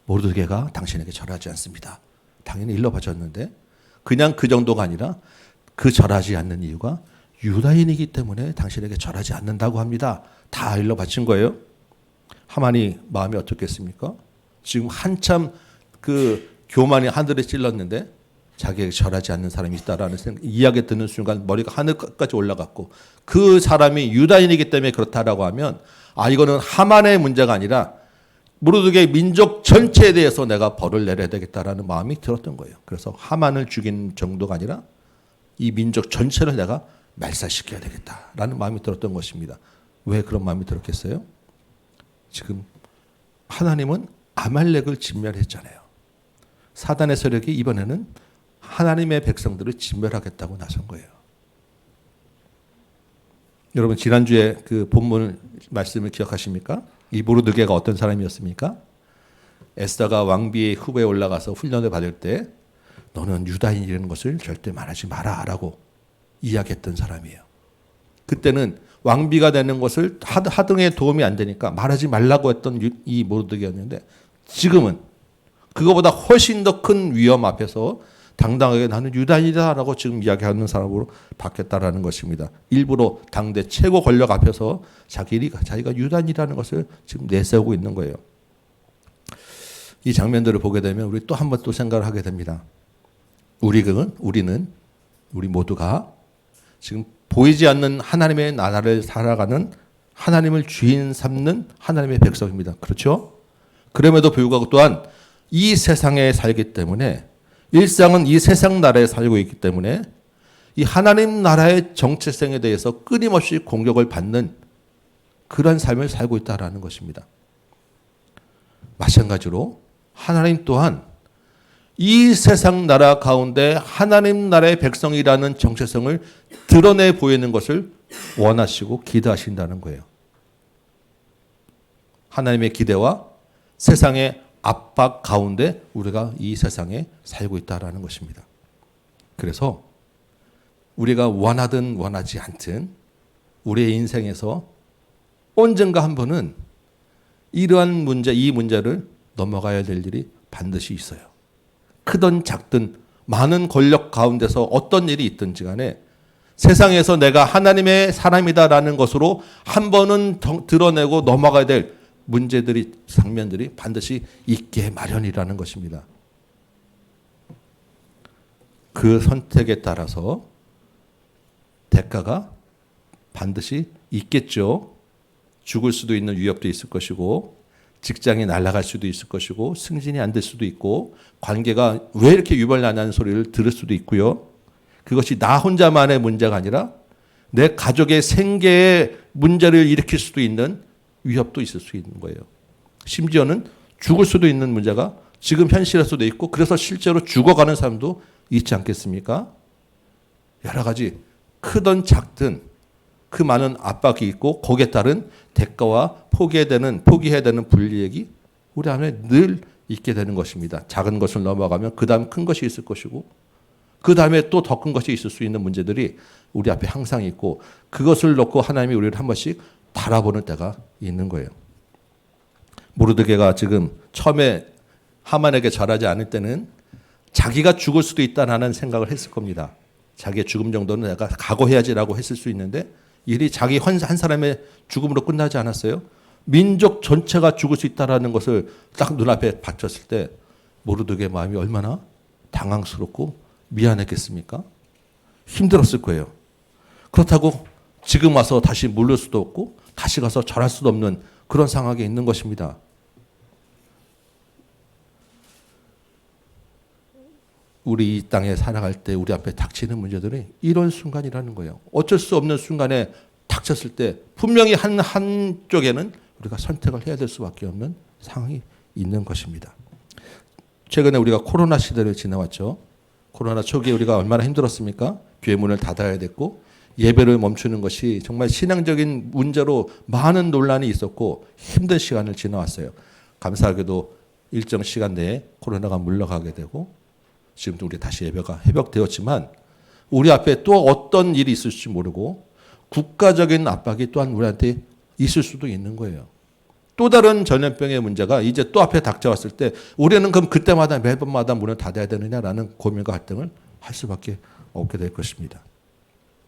모르드게가 당신에게 절하지 않습니다. 당연히 일러 바쳤는데 그냥 그 정도가 아니라 그 절하지 않는 이유가 유다인이기 때문에 당신에게 절하지 않는다고 합니다. 다 일러 바친 거예요. 하만이 마음이 어떻겠습니까? 지금 한참 그 교만이 하늘에 찔렀는데 자기에게 절하지 않는 사람이 있다라는 이야기 듣는 순간 머리가 하늘까지 올라갔고 그 사람이 유다인이기 때문에 그렇다라고 하면 이거는 하만의 문제가 아니라 모르드게 민족 전체에 대해서 내가 벌을 내려야 되겠다라는 마음이 들었던 거예요. 그래서 하만을 죽인 정도가 아니라 이 민족 전체를 내가 말살시켜야 되겠다라는 마음이 들었던 것입니다. 왜 그런 마음이 들었겠어요? 지금 하나님은 아말렉을 진멸했잖아요. 사단의 세력이 이번에는 하나님의 백성들을 진멸하겠다고 나선 거예요. 여러분 지난주에 그 본문 말씀을 기억하십니까? 이 모르드게가 어떤 사람이었습니까? 에스더가 왕비의 후보에 올라가서 훈련을 받을 때 너는 유다인이라는 것을 절대 말하지 마라 라고 이야기했던 사람이에요. 그때는 왕비가 되는 것을 하등에 도움이 안 되니까 말하지 말라고 했던 이 모르드게였는데 지금은 그거보다 훨씬 더 큰 위험 앞에서 당당하게 나는 유다인이다라고 지금 이야기하는 사람으로 바뀌었다라는 것입니다. 일부러 당대 최고 권력 앞에서 자기가 유다인이라는 것을 지금 내세우고 있는 거예요. 이 장면들을 보게 되면 우리 또 한 번 또 생각을 하게 됩니다. 우리 모두가 지금 보이지 않는 하나님의 나라를 살아가는 하나님을 주인 삼는 하나님의 백성입니다. 그렇죠? 그럼에도 불구하고 또한 이 세상에 살기 때문에 일상은 이 세상 나라에 살고 있기 때문에 이 하나님 나라의 정체성에 대해서 끊임없이 공격을 받는 그런 삶을 살고 있다라는 것입니다. 마찬가지로 하나님 또한 이 세상 나라 가운데 하나님 나라의 백성이라는 정체성을 드러내 보이는 것을 원하시고 기대하신다는 거예요. 하나님의 기대와 세상의 압박 가운데 우리가 이 세상에 살고 있다라는 것입니다. 그래서 우리가 원하든 원하지 않든 우리의 인생에서 언젠가 한 번은 이러한 문제, 이 문제를 넘어가야 될 일이 반드시 있어요. 크든 작든 많은 권력 가운데서 어떤 일이 있든지 간에 세상에서 내가 하나님의 사람이다라는 것으로 한 번은 드러내고 넘어가야 될 문제들이, 장면들이 반드시 있게 마련이라는 것입니다. 그 선택에 따라서 대가가 반드시 있겠죠. 죽을 수도 있는 위협도 있을 것이고, 직장이 날아갈 수도 있을 것이고, 승진이 안 될 수도 있고, 관계가 왜 이렇게 유발나냐는 소리를 들을 수도 있고요. 그것이 나 혼자만의 문제가 아니라 내 가족의 생계에 문제를 일으킬 수도 있는 위협도 있을 수 있는 거예요. 심지어는 죽을 수도 있는 문제가 지금 현실에서도 있고, 그래서 실제로 죽어가는 사람도 있지 않겠습니까? 여러 가지 크든 작든 그 많은 압박이 있고, 거기에 따른 대가와 포기해야 되는 불이익이 우리 안에 늘 있게 되는 것입니다. 작은 것을 넘어가면 그 다음 큰 것이 있을 것이고, 그 다음에 또 더 큰 것이 있을 수 있는 문제들이 우리 앞에 항상 있고, 그것을 놓고 하나님이 우리를 한 번씩 바라보는 때가 있는 거예요. 모르드게가 지금 처음에 하만에게 절하지 않을 때는 자기가 죽을 수도 있다는 생각을 했을 겁니다. 자기의 죽음 정도는 내가 각오해야지라고 했을 수 있는데, 일이 자기 한 사람의 죽음으로 끝나지 않았어요. 민족 전체가 죽을 수 있다는 것을 딱 눈앞에 받쳤을 때 모르드게의 마음이 얼마나 당황스럽고 미안했겠습니까? 힘들었을 거예요. 그렇다고 지금 와서 다시 물릴 수도 없고 다시 가서 절할 수도 없는 그런 상황에 있는 것입니다. 우리 이 땅에 살아갈 때 우리 앞에 닥치는 문제들이 이런 순간이라는 거예요. 어쩔 수 없는 순간에 닥쳤을 때 분명히 한쪽에는 우리가 선택을 해야 될 수밖에 없는 상황이 있는 것입니다. 최근에 우리가 코로나 시대를 지나왔죠. 코로나 초기에 우리가 얼마나 힘들었습니까? 교회 문을 닫아야 됐고, 예배를 멈추는 것이 정말 신앙적인 문제로 많은 논란이 있었고 힘든 시간을 지나왔어요. 감사하게도 일정 시간 내에 코로나가 물러가게 되고 지금도 우리 다시 예배가 회복되었지만, 우리 앞에 또 어떤 일이 있을지 모르고 국가적인 압박이 또한 우리한테 있을 수도 있는 거예요. 또 다른 전염병의 문제가 이제 또 앞에 닥쳐왔을 때 우리는 그럼 그때마다 매번마다 문을 닫아야 되느냐라는 고민과 갈등을 할 수밖에 없게 될 것입니다.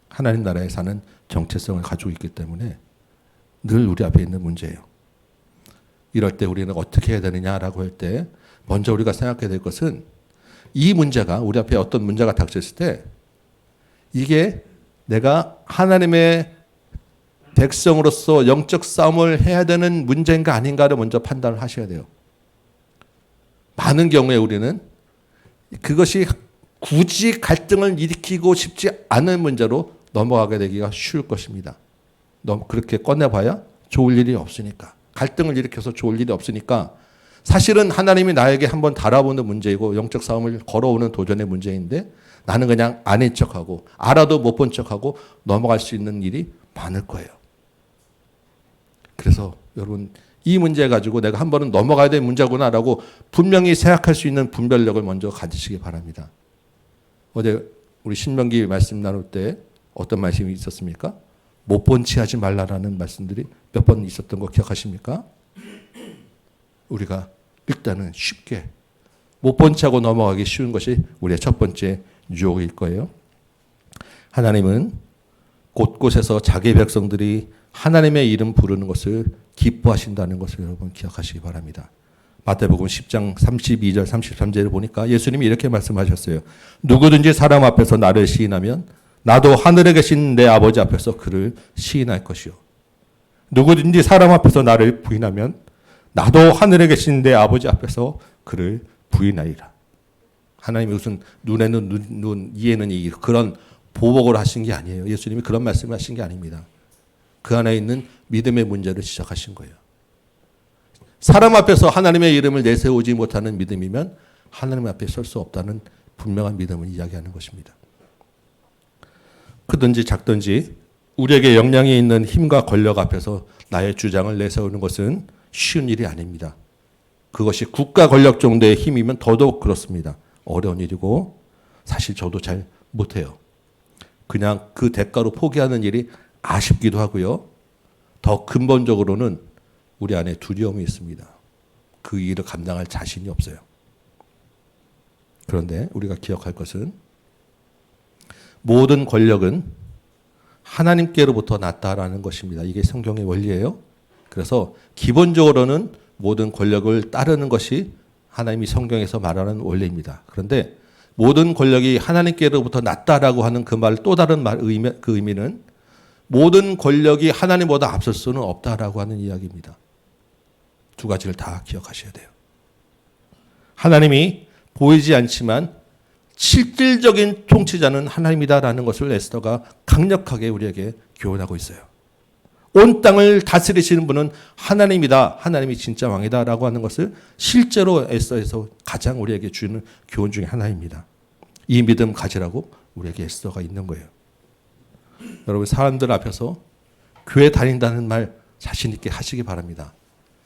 하나님 나라에 사는 정체성을 가지고 있기 때문에 늘 우리 앞에 있는 문제예요. 이럴 때 우리는 어떻게 해야 되느냐라고 할 때 먼저 우리가 생각해야 될 것은, 이 문제가 우리 앞에 어떤 문제가 닥쳤을 때 이게 내가 하나님의 백성으로서 영적 싸움을 해야 되는 문제인가 아닌가를 먼저 판단을 하셔야 돼요. 많은 경우에 우리는 그것이 굳이 갈등을 일으키고 싶지 않은 문제로 넘어가게 되기가 쉬울 것입니다. 그렇게 꺼내봐야 좋을 일이 없으니까. 갈등을 일으켜서 좋을 일이 없으니까 사실은 하나님이 나에게 한번 달아보는 문제이고 영적 싸움을 걸어오는 도전의 문제인데, 나는 그냥 아닌 척하고 알아도 못 본 척하고 넘어갈 수 있는 일이 많을 거예요. 그래서 여러분, 이 문제 가지고 내가 한 번은 넘어가야 될 문제구나라고 분명히 생각할 수 있는 분별력을 먼저 가지시기 바랍니다. 어제 우리 신명기 말씀 나눌 때 어떤 말씀이 있었습니까? 못 본 체 하지 말라라는 말씀들이 몇 번 있었던 거 기억하십니까? 우리가 일단은 쉽게 못 본 채 하고 넘어가기 쉬운 것이 우리의 첫 번째 유혹일 거예요. 하나님은 곳곳에서 자기 백성들이 하나님의 이름 부르는 것을 기뻐하신다는 것을 여러분 기억하시기 바랍니다. 마태복음 10장 32절 33절을 보니까 예수님이 이렇게 말씀하셨어요. 누구든지 사람 앞에서 나를 시인하면 나도 하늘에 계신 내 아버지 앞에서 그를 시인할 것이요. 누구든지 사람 앞에서 나를 부인하면 나도 하늘에 계신 내 아버지 앞에서 그를 부인하리라. 하나님이 무슨 눈에는 눈, 이에는 이, 그런 보복을 하신 게 아니에요. 예수님이 그런 말씀을 하신 게 아닙니다. 그 안에 있는 믿음의 문제를 지적하신 거예요. 사람 앞에서 하나님의 이름을 내세우지 못하는 믿음이면 하나님 앞에 설 수 없다는 분명한 믿음을 이야기하는 것입니다. 크든지 작든지 우리에게 역량이 있는 힘과 권력 앞에서 나의 주장을 내세우는 것은 쉬운 일이 아닙니다. 그것이 국가 권력 정도의 힘이면 더더욱 그렇습니다. 어려운 일이고 사실 저도 잘 못해요. 그냥 그 대가로 포기하는 일이 아쉽기도 하고요. 더 근본적으로는 우리 안에 두려움이 있습니다. 그 일을 감당할 자신이 없어요. 그런데 우리가 기억할 것은 모든 권력은 하나님께로부터 났다라는 것입니다. 이게 성경의 원리예요. 그래서 기본적으로는 모든 권력을 따르는 것이 하나님이 성경에서 말하는 원리입니다. 그런데 모든 권력이 하나님께로부터 났다라고 하는 그 말 또 다른 그 의미는 모든 권력이 하나님보다 앞설 수는 없다라고 하는 이야기입니다. 두 가지를 다 기억하셔야 돼요. 하나님이 보이지 않지만 실질적인 통치자는 하나님이다라는 것을 에스더가 강력하게 우리에게 교훈하고 있어요. 온 땅을 다스리시는 분은 하나님이다. 하나님이 진짜 왕이다라고 하는 것을 실제로 에스더에서 가장 우리에게 주는 교훈 중에 하나입니다. 이 믿음 가지라고 우리에게 에스더가 있는 거예요. 여러분 사람들 앞에서 교회 다닌다는 말 자신 있게 하시기 바랍니다.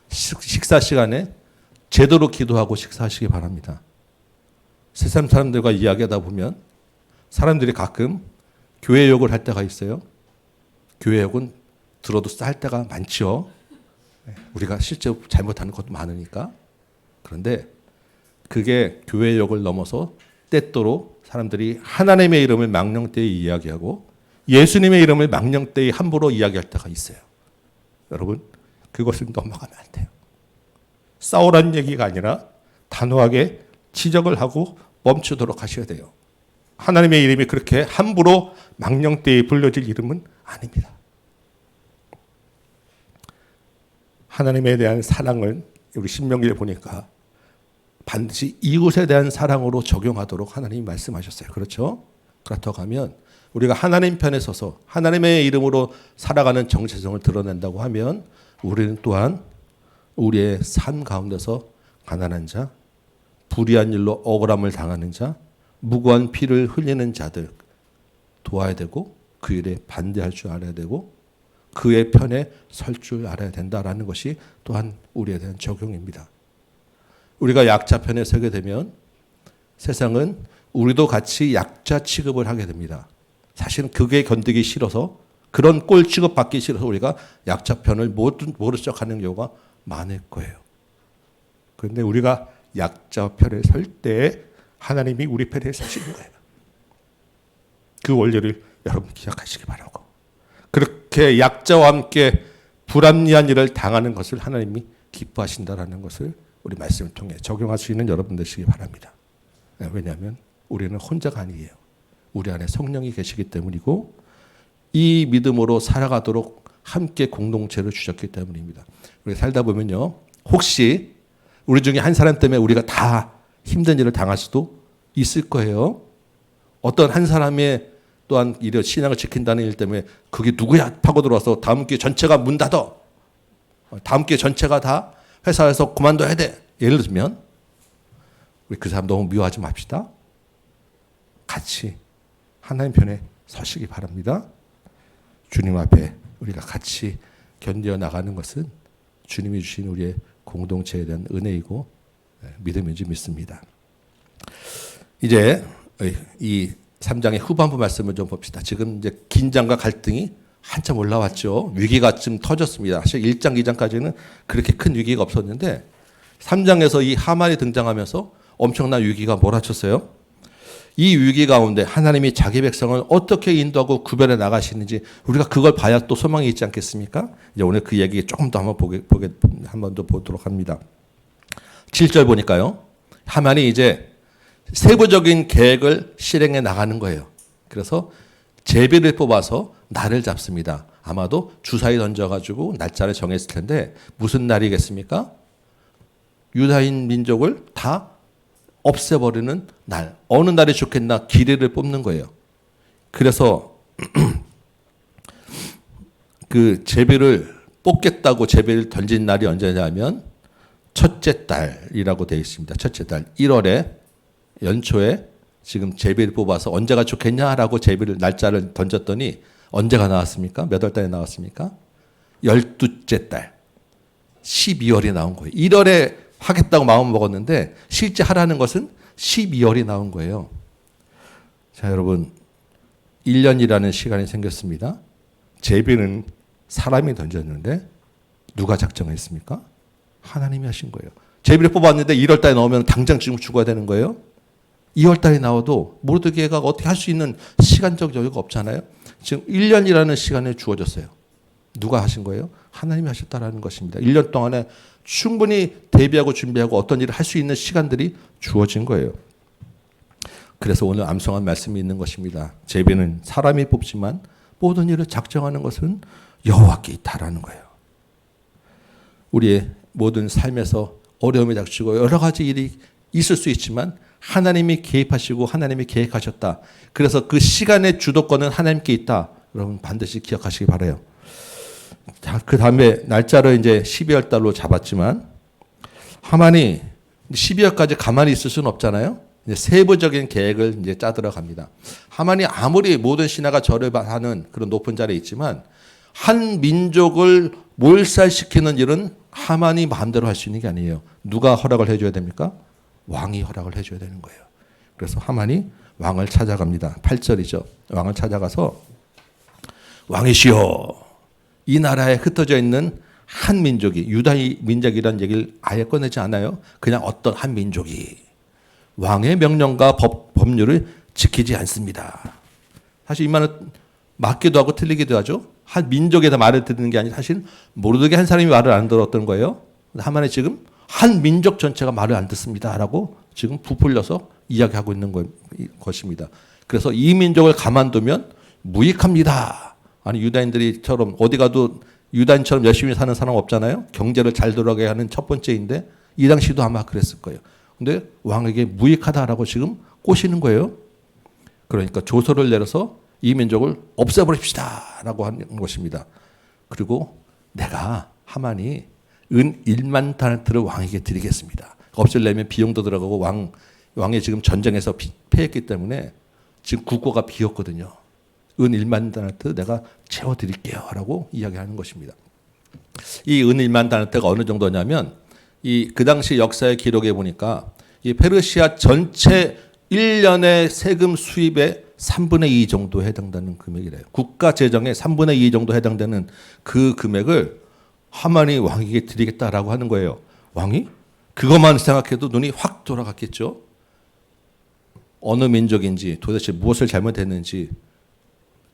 식사 시간에 제대로 기도하고 식사하시기 바랍니다. 세상 사람들과 이야기하다 보면 사람들이 가끔 교회 욕을 할 때가 있어요. 교회 욕은 들어도 쌀 때가 많죠. 우리가 실제 잘못하는 것도 많으니까. 그런데 그게 교회 욕을 넘어서 때때로 사람들이 하나님의 이름을 망령되이 이야기하고 예수님의 이름을 망령되이 함부로 이야기할 때가 있어요. 여러분 그것을 넘어가면 안 돼요. 싸우라는 얘기가 아니라 단호하게 지적을 하고 멈추도록 하셔야 돼요. 하나님의 이름이 그렇게 함부로 망령되이 불려질 이름은 아닙니다. 하나님에 대한 사랑을 우리 신명기를 보니까 반드시 이웃에 대한 사랑으로 적용하도록 하나님이 말씀하셨어요. 그렇죠? 그렇다고 하면 우리가 하나님 편에 서서 하나님의 이름으로 살아가는 정체성을 드러낸다고 하면 우리는 또한 우리의 삶 가운데서 가난한 자, 불의한 일로 억울함을 당하는 자, 무고한 피를 흘리는 자들 도와야 되고 그 일에 반대할 줄 알아야 되고 그의 편에 설 줄 알아야 된다라는 것이 또한 우리에 대한 적용입니다. 우리가 약자 편에 서게 되면 세상은 우리도 같이 약자 취급을 하게 됩니다. 사실은 그게 견디기 싫어서 그런 꼴 취급받기 싫어서 우리가 약자 편을 모른 척하는 경우가 많을 거예요. 그런데 우리가 약자 편에 설 때 하나님이 우리 편에 서시는 거예요. 그 원리를 여러분 기억하시기 바라고. 그렇게 약자와 함께 불합리한 일을 당하는 것을 하나님이 기뻐하신다라는 것을 우리 말씀을 통해 적용할 수 있는 여러분 되시기 바랍니다. 왜냐하면 우리는 혼자가 아니에요. 우리 안에 성령이 계시기 때문이고 이 믿음으로 살아가도록 함께 공동체를 주셨기 때문입니다. 우리 살다 보면요. 혹시 우리 중에 한 사람 때문에 우리가 다 힘든 일을 당할 수도 있을 거예요. 어떤 한 사람의 또한 이런 신앙을 지킨다는 일 때문에 그게 누구야 파고 들어와서 다음 기회 전체가 문 닫아. 다음 기회 전체가 다 회사에서 그만둬야 돼. 예를 들면 우리 그 사람 너무 미워하지 맙시다. 같이 하나님 편에 서시기 바랍니다. 주님 앞에 우리가 같이 견뎌 나가는 것은 주님이 주신 우리의 공동체에 대한 은혜이고 믿음인지 믿습니다. 이제 이 3장의 후반부 말씀을 좀 봅시다. 지금 이제 긴장과 갈등이 한참 올라왔죠. 위기가 좀 터졌습니다. 사실 1장, 2장까지는 그렇게 큰 위기가 없었는데 3장에서 이 하만이 등장하면서 엄청난 위기가 몰아쳤어요. 이 위기 가운데 하나님이 자기 백성을 어떻게 인도하고 구별해 나가시는지 우리가 그걸 봐야 또 소망이 있지 않겠습니까? 이제 오늘 그 얘기 조금 더 한 번 더 보도록 합니다. 7절 보니까요. 하만이 이제 세부적인 계획을 실행해 나가는 거예요. 그래서 제비를 뽑아서 날을 잡습니다. 아마도 주사위 던져가지고 날짜를 정했을 텐데 무슨 날이겠습니까? 유다인 민족을 다 없애버리는 날. 어느 날이 좋겠나 기례를 뽑는 거예요. 그래서 그 제비를 뽑겠다고 제비를 던진 날이 언제냐면 첫째 달이라고 되어 있습니다. 첫째 달 1월에 연초에 지금 제비를 뽑아서 언제가 좋겠냐라고 제비를 날짜를 던졌더니 언제가 나왔습니까? 몇 월 달에 나왔습니까? 12째 달 12월이 나온 거예요. 1월에 하겠다고 마음 먹었는데 실제 하라는 것은 12월이 나온 거예요. 자, 여러분 1년이라는 시간이 생겼습니다. 제비는 사람이 던졌는데 누가 작정했습니까? 하나님이 하신 거예요. 제비를 뽑았는데 1월 달에 나오면 당장 지금 죽어야 되는 거예요? 2월 달에 나와도 모르드게가 어떻게 할 수 있는 시간적 여유가 없잖아요. 지금 1년이라는 시간이 주어졌어요. 누가 하신 거예요? 하나님이 하셨다라는 것입니다. 1년 동안에 충분히 대비하고 준비하고 어떤 일을 할 수 있는 시간들이 주어진 거예요. 그래서 오늘 암송한 말씀이 있는 것입니다. 제비는 사람이 뽑지만 모든 일을 작정하는 것은 여호와께 있다라는 거예요. 우리의 모든 삶에서 어려움이 닥치고 여러 가지 일이 있을 수 있지만 하나님이 개입하시고 하나님이 계획하셨다. 그래서 그 시간의 주도권은 하나님께 있다. 여러분 반드시 기억하시기 바라요. 자, 그 다음에 날짜를 이제 12월 달로 잡았지만 하만이 12월까지 가만히 있을 수는 없잖아요. 이제 세부적인 계획을 이제 짜들어 갑니다. 하만이 아무리 모든 신하가 절을 하는 그런 높은 자리에 있지만 한 민족을 몰살시키는 일은 하만이 마음대로 할 수 있는 게 아니에요. 누가 허락을 해줘야 됩니까? 왕이 허락을 해줘야 되는 거예요. 그래서 하만이 왕을 찾아갑니다. 8절이죠. 왕을 찾아가서 왕이시여, 이 나라에 흩어져 있는 한 민족이, 유다 민족이라는 얘기를 아예 꺼내지 않아요. 그냥 어떤 한 민족이 왕의 명령과 법률을 지키지 않습니다. 사실 이 말은 맞기도 하고 틀리기도 하죠. 한 민족에다 말을 듣는 게 아니라 사실 모르게 한 사람이 말을 안 들었던 거예요. 하만이 지금 한 민족 전체가 말을 안 듣습니다라고 지금 부풀려서 이야기하고 있는 것입니다. 그래서 이 민족을 가만두면 무익합니다. 아니 유다인들이처럼 어디 가도 유다인처럼 열심히 사는 사람 없잖아요. 경제를 잘 돌아가게 하는 첫 번째인데 이 당시도 아마 그랬을 거예요. 근데 왕에게 무익하다라고 지금 꼬시는 거예요. 그러니까 조서를 내려서 이 민족을 없애버립시다라고 하는 것입니다. 그리고 내가 하만이 은 1만 달란트를 왕에게 드리겠습니다. 없애려면 비용도 들어가고 왕이 지금 전쟁에서 패했기 때문에 지금 국고가 비었거든요. 은 1만 달란트 내가 채워드릴게요 라고 이야기하는 것입니다. 이 은 1만 달란트가 어느 정도냐면 그 당시 역사의 기록에 보니까 이 페르시아 전체 1년의 세금 수입의 3분의 2 정도에 해당되는 금액이래요. 국가 재정의 3분의 2 정도 해당되는 그 금액을 하만이 왕에게 드리겠다라고 하는 거예요. 왕이 그것만 생각해도 눈이 확 돌아갔겠죠. 어느 민족인지 도대체 무엇을 잘못했는지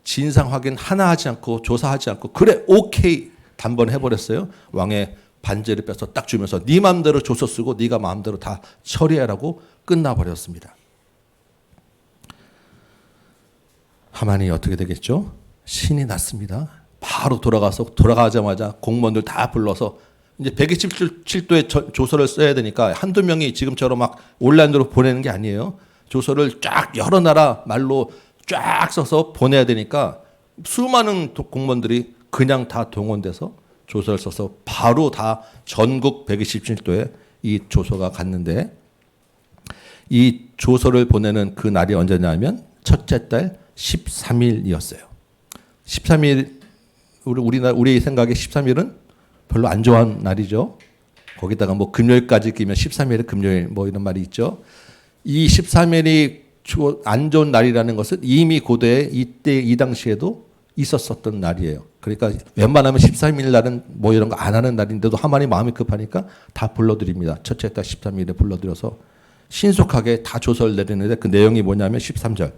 진상 확인 하나 하지 않고 조사하지 않고 그래 오케이 단번에 해버렸어요. 왕의 반지를 빼서 딱 주면서 네 마음대로 조서 쓰고 네가 마음대로 다 처리하라고 끝나버렸습니다. 하만이 어떻게 되겠죠? 신이 났습니다. 바로 돌아가자마자 공무원들 다 불러서 이제 127도의 조서를 써야 되니까 한두 명이 지금처럼 막 온라인으로 보내는 게 아니에요. 조서를 쫙 여러 나라 말로 쫙 써서 보내야 되니까 수많은 공무원들이 그냥 다 동원돼서 조서를 써서 바로 다 전국 127도에 이 조서가 갔는데 이 조서를 보내는 그 날이 언제냐면 첫째 달 13일이었어요. 13일 우리 생각에 13일은 별로 안 좋아하는 날이죠. 거기다가 뭐 금요일까지 끼면 13일은 금요일 뭐 이런 말이 있죠. 이 13일이 안 좋은 날이라는 것은 이미 고대에 이때 이 당시에도 있었었던 날이에요. 그러니까 웬만하면 13일 날은 뭐 이런 거 안 하는 날인데도 하만이 마음이 급하니까 다 불러드립니다. 첫째 달 13일에 불러들여서 신속하게 다 조서를 내리는데 그 내용이 뭐냐면 13절.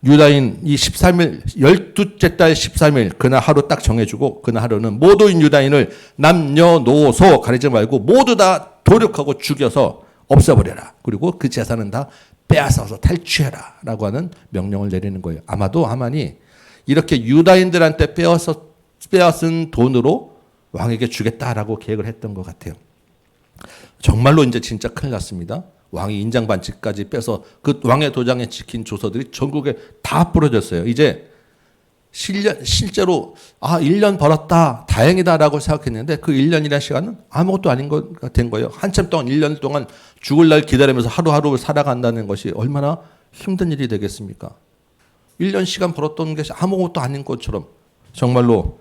유다인 이 13일 12째 달 13일 그날 하루 딱 정해주고 그날 하루는 모든 유다인을 남녀노소 가리지 말고 모두 다 도륙하고 죽여서 없애버려라. 그리고 그 재산은 다 빼앗아서 탈취해라 라고 하는 명령을 내리는 거예요. 아마도 하만이 이렇게 유다인들한테 빼앗은 돈으로 왕에게 주겠다라고 계획을 했던 것 같아요. 정말로 이제 진짜 큰일 났습니다. 왕이 인장 반지까지 빼서 그 왕의 도장에 찍힌 조서들이 전국에 다 뿌려졌어요. 이제 실제로 1년 벌었다 다행이다라고 생각했는데 그 1년이라는 시간은 아무것도 아닌 것 된 거예요. 한참 동안 1년 동안 죽을 날 기다리면서 하루하루 살아간다는 것이 얼마나 힘든 일이 되겠습니까? 1년 시간 벌었던 것이 아무것도 아닌 것처럼 정말로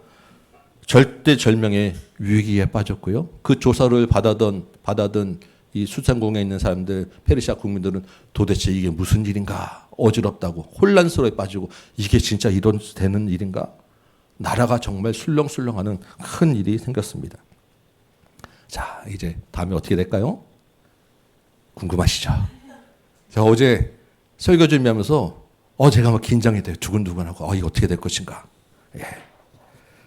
절대절명의 위기에 빠졌고요. 그 조사를 받아든 이 수상궁에 있는 사람들, 페르시아 국민들은 도대체 이게 무슨 일인가 어지럽다고 혼란스러워 빠지고 이게 진짜 이런 되는 일인가? 나라가 정말 술렁술렁하는 큰 일이 생겼습니다. 자, 이제 다음에 어떻게 될까요? 궁금하시죠? 제가 어제 설교 준비하면서 제가 막 긴장이 돼요. 두근두근하고 이거 어떻게 될 것인가. 예.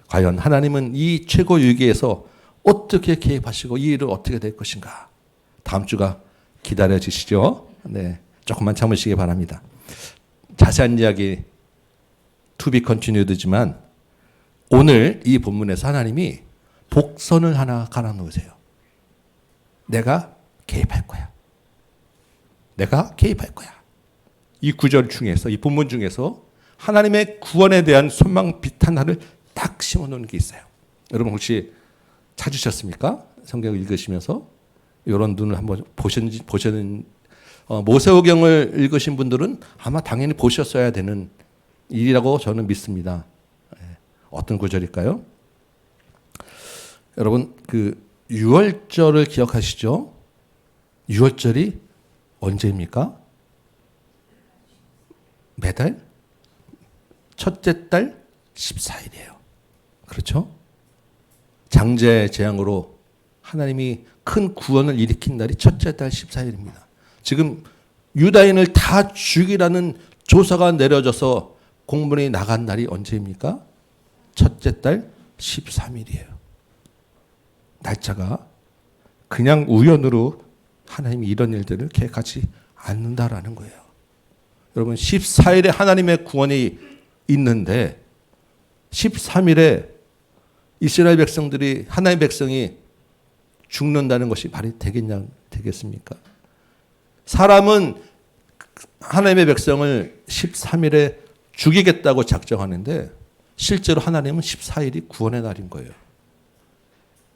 과연 하나님은 이 최고 위기에서 어떻게 개입하시고 이 일을 어떻게 될 것인가. 다음 주가 기다려지시죠? 네, 조금만 참으시기 바랍니다. 자세한 이야기 to be continued지만 오늘 이 본문에서 하나님이 복선을 하나 갈아놓으세요. 내가 개입할 거야. 내가 개입할 거야. 이 구절 중에서, 이 본문 중에서 하나님의 구원에 대한 소망빛 하나를 딱 심어놓은 게 있어요. 여러분 혹시 찾으셨습니까? 성경 읽으시면서 이런 눈을 한번 보시는 모세오경을 읽으신 분들은 아마 당연히 보셨어야 되는 일이라고 저는 믿습니다. 어떤 구절일까요? 여러분 그 유월절을 기억하시죠? 유월절이 언제입니까? 매달 첫째 달 14일이에요. 그렇죠? 장제 재앙으로 하나님이 큰 구원을 일으킨 날이 첫째 달 14일입니다. 지금 유다인을 다 죽이라는 조사가 내려져서 공문이 나간 날이 언제입니까? 첫째 달 13일이에요. 날짜가 그냥 우연으로 하나님이 이런 일들을 계획하지 않는다라는 거예요. 여러분 14일에 하나님의 구원이 있는데 13일에 이스라엘 백성들이 하나님의 백성이 죽는다는 것이 말이 되겠습니까? 사람은 하나님의 백성을 13일에 죽이겠다고 작정하는데 실제로 하나님은 14일이 구원의 날인 거예요.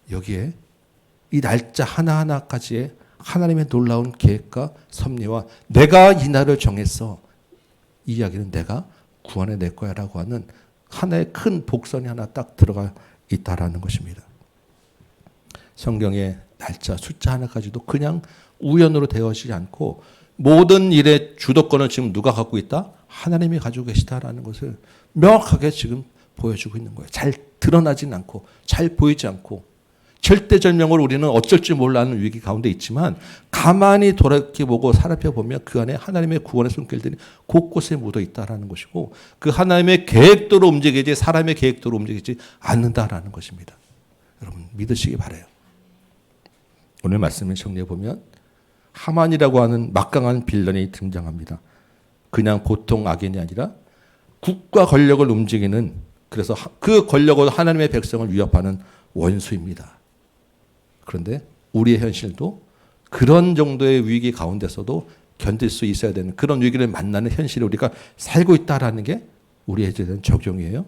여기에 이 날짜 하나하나까지의 하나님의 놀라운 계획과 섭리와 내가 이 날을 정했어. 이 이야기는 내가 구원해 낼 거야 라고 하는 하나의 큰 복선이 하나 딱 들어가 있다라는 것입니다. 성경의 날짜, 숫자 하나까지도 그냥 우연으로 되어지지 않고 모든 일의 주도권을 지금 누가 갖고 있다? 하나님이 가지고 계시다라는 것을 명확하게 지금 보여주고 있는 거예요. 잘 드러나진 않고 잘 보이지 않고 절대절명으로 우리는 어쩔 줄 몰라하는 위기 가운데 있지만 가만히 돌이켜보고 살펴보면 그 안에 하나님의 구원의 손길들이 곳곳에 묻어 있다라는 것이고 그 하나님의 계획대로 움직이지 사람의 계획대로 움직이지 않는다라는 것입니다. 여러분 믿으시기 바라요. 오늘 말씀을 정리해보면 하만이라고 하는 막강한 빌런이 등장합니다. 그냥 보통 악인이 아니라 국가 권력을 움직이는 그래서 그 권력으로 하나님의 백성을 위협하는 원수입니다. 그런데 우리의 현실도 그런 정도의 위기 가운데서도 견딜 수 있어야 되는 그런 위기를 만나는 현실에 우리가 살고 있다라는 게 우리에 대한 적용이에요.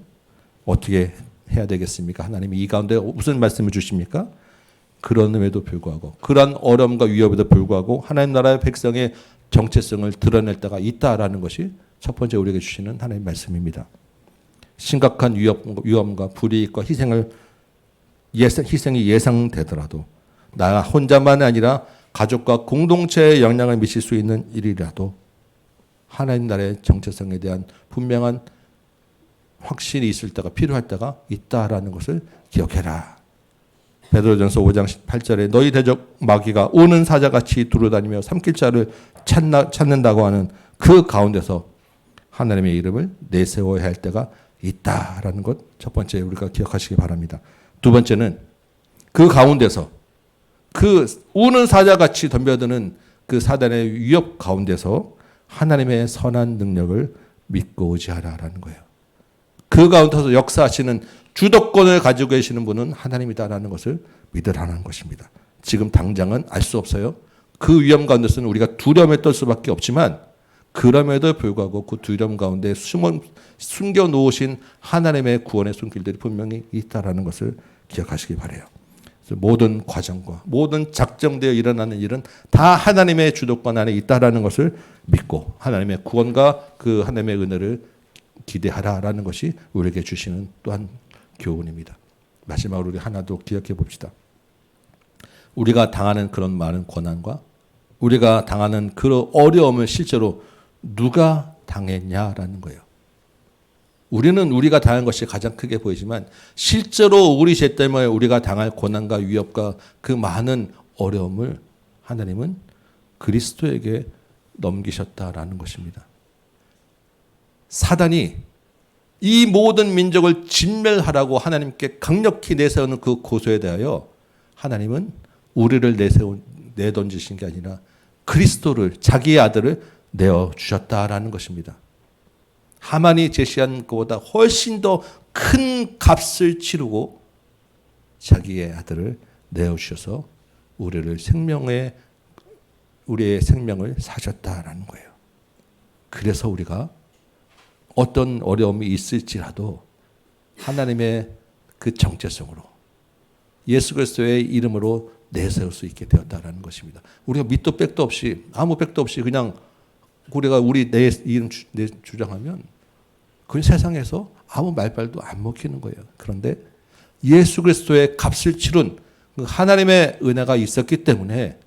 어떻게 해야 되겠습니까? 하나님이 이 가운데 무슨 말씀을 주십니까? 그럼에도 불구하고 그러한 어려움과 위협에도 불구하고 하나님 나라의 백성의 정체성을 드러낼 때가 있다라는 것이 첫 번째 우리에게 주시는 하나님의 말씀입니다. 심각한 위험과 불이익과 희생이 예상되더라도 나 혼자만이 아니라 가족과 공동체에 영향을 미칠 수 있는 일이라도 하나님 나라의 정체성에 대한 분명한 확신이 있을 때가 필요할 때가 있다라는 것을 기억해라. 베드로전서 5장 8절에 너희 대적 마귀가 오는 사자같이 두루다니며 삼킬 자를 찾는다고 하는 그 가운데서 하나님의 이름을 내세워야 할 때가 있다라는 것 첫 번째 우리가 기억하시기 바랍니다. 두 번째는 그 가운데서 그 우는 사자같이 덤벼드는 그 사단의 위협 가운데서 하나님의 선한 능력을 믿고 의지하라라는 거예요. 그 가운데서 역사하시는 주도권을 가지고 계시는 분은 하나님이다라는 것을 믿으라는 것입니다. 지금 당장은 알 수 없어요. 그 위험 가운데서는 우리가 두려움에 떨 수밖에 없지만 그럼에도 불구하고 그 두려움 가운데 숨겨 놓으신 하나님의 구원의 손길들이 분명히 있다라는 것을 기억하시기 바라요. 모든 과정과 모든 작정되어 일어나는 일은 다 하나님의 주도권 안에 있다라는 것을 믿고 하나님의 구원과 그 하나님의 은혜를 기대하라라는 것이 우리에게 주시는 또한 교훈입니다. 마지막으로 우리 하나 더 기억해 봅시다. 우리가 당하는 그런 많은 고난과 우리가 당하는 그런 어려움을 실제로 누가 당했냐라는 거예요. 우리는 우리가 당한 것이 가장 크게 보이지만 실제로 우리 죄 때문에 우리가 당할 고난과 위협과 그 많은 어려움을 하나님은 그리스도에게 넘기셨다라는 것입니다. 사단이 이 모든 민족을 진멸하라고 하나님께 강력히 내세우는 그 고소에 대하여 하나님은 우리를 내던지신 게 아니라 그리스도를, 자기의 아들을 내어주셨다라는 것입니다. 하만이 제시한 것보다 훨씬 더 큰 값을 치르고 자기의 아들을 내어주셔서 우리의 생명을 사셨다라는 거예요. 그래서 우리가 어떤 어려움이 있을지라도 하나님의 그 정체성으로 예수 그리스도의 이름으로 내세울 수 있게 되었다라는 것입니다. 우리가 밑도 백도 없이 아무 백도 없이 그냥 우리가 내 이름 주장하면 그 세상에서 아무 말발도 안 먹히는 거예요. 그런데 예수 그리스도의 값을 치른 그 하나님의 은혜가 있었기 때문에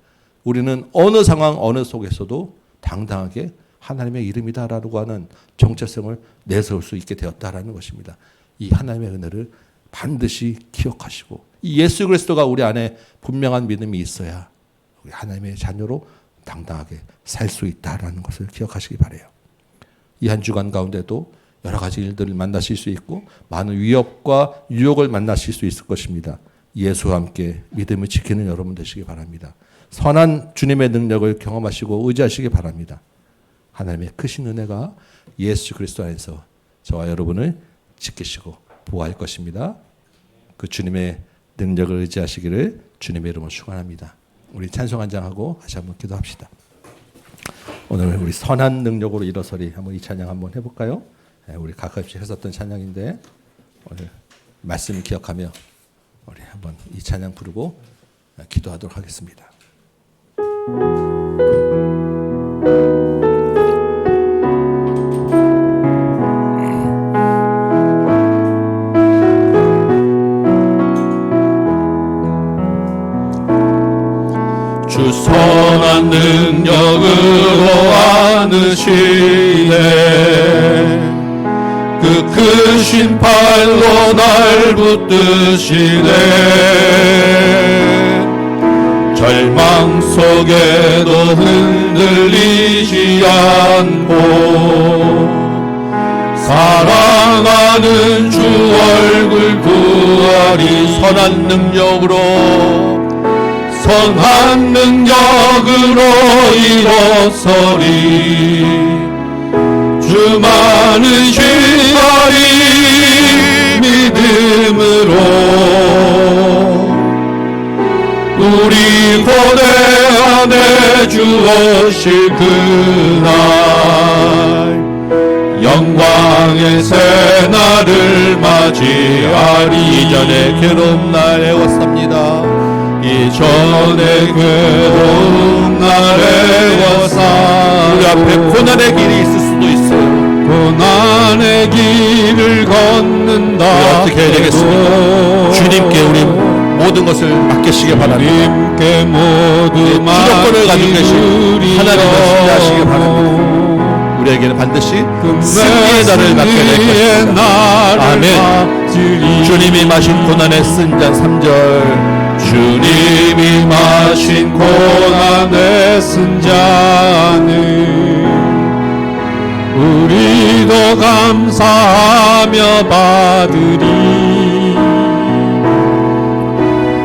우리는 어느 상황 어느 속에서도 당당하게 하나님의 이름이다라고 하는 정체성을 내세울 수 있게 되었다라는 것입니다. 이 하나님의 은혜를 반드시 기억하시고 이 예수 그리스도가 우리 안에 분명한 믿음이 있어야 우리 하나님의 자녀로 당당하게 살 수 있다라는 것을 기억하시기 바라요. 이 한 주간 가운데도 여러 가지 일들을 만나실 수 있고 많은 위협과 유혹을 만나실 수 있을 것입니다. 예수와 함께 믿음을 지키는 여러분 되시기 바랍니다. 선한 주님의 능력을 경험하시고 의지하시기 바랍니다. 하나님의 크신 은혜가 예수 그리스도 안에서 저와 여러분을 지키시고 보호할 것입니다. 그 주님의 능력을 의지하시기를 주님의 이름으로 축원합니다. 우리 찬송 한 장하고 다시 한번 기도합시다. 오늘 우리 선한 능력으로 일어서리 한번 이 찬양 한번 해볼까요? 우리 가끔씩 했었던 찬양인데 오늘 말씀 기억하며 우리 한번 이 찬양 부르고 기도하도록 하겠습니다. 주 선한 능력으로 안으시네 그 크신 팔로 날 붙드시네 절망 속에도 흔들리지 않고 사랑하는 주 얼굴 구하리 선한 능력으로 일어서리 주 많으시다리 믿음으로 우리 고대 안에 주 오실 그날 영광의 새날을 맞이하리 이전에 괴로운 날 애웠습니다. 이전에 괴로운 날에 와서 우리 앞에 고난의 길이 있을 수도 있어요. 고난의 길을 걷는다. 어떻게 해야 되겠습니까? 주님께 우리 모든 것을 맡기시기 바랍니다. 주님께 모두 주도권을 가지고 계신 하나님을 신뢰하시기 바랍니다. 우리에게는 반드시 승리의 날을 맡게 될 것입니다. 아멘. 주님이 마신 고난의 쓴 잔 3절 주님이 마신 고난의 쓴 잔을 우리도 감사하며 받으리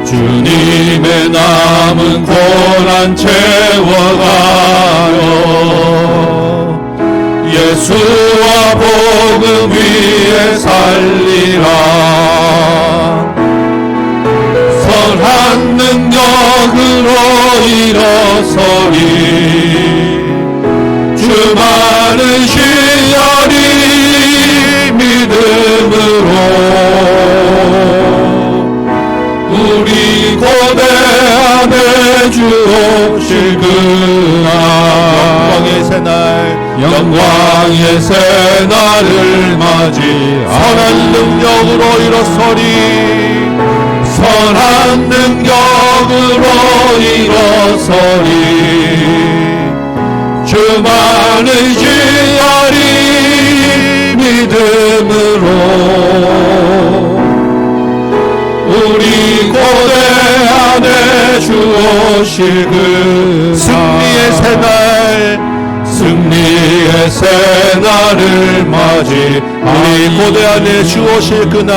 주님의 남은 고난 채워가요 예수와 복음 위에 살리라 선한 능력으로 일어서리 주 많으시다리 믿음으로 우리 고대 안에 주 오실 그날 영광의 새날을 맞이 선한 능력으로 일어서리 선한 능력으로 일어서리 주 많으시다리 믿음으로 주오실 그 승리의 새날 승리의 새날을 맞이 우리 고대 안에 주오실 그날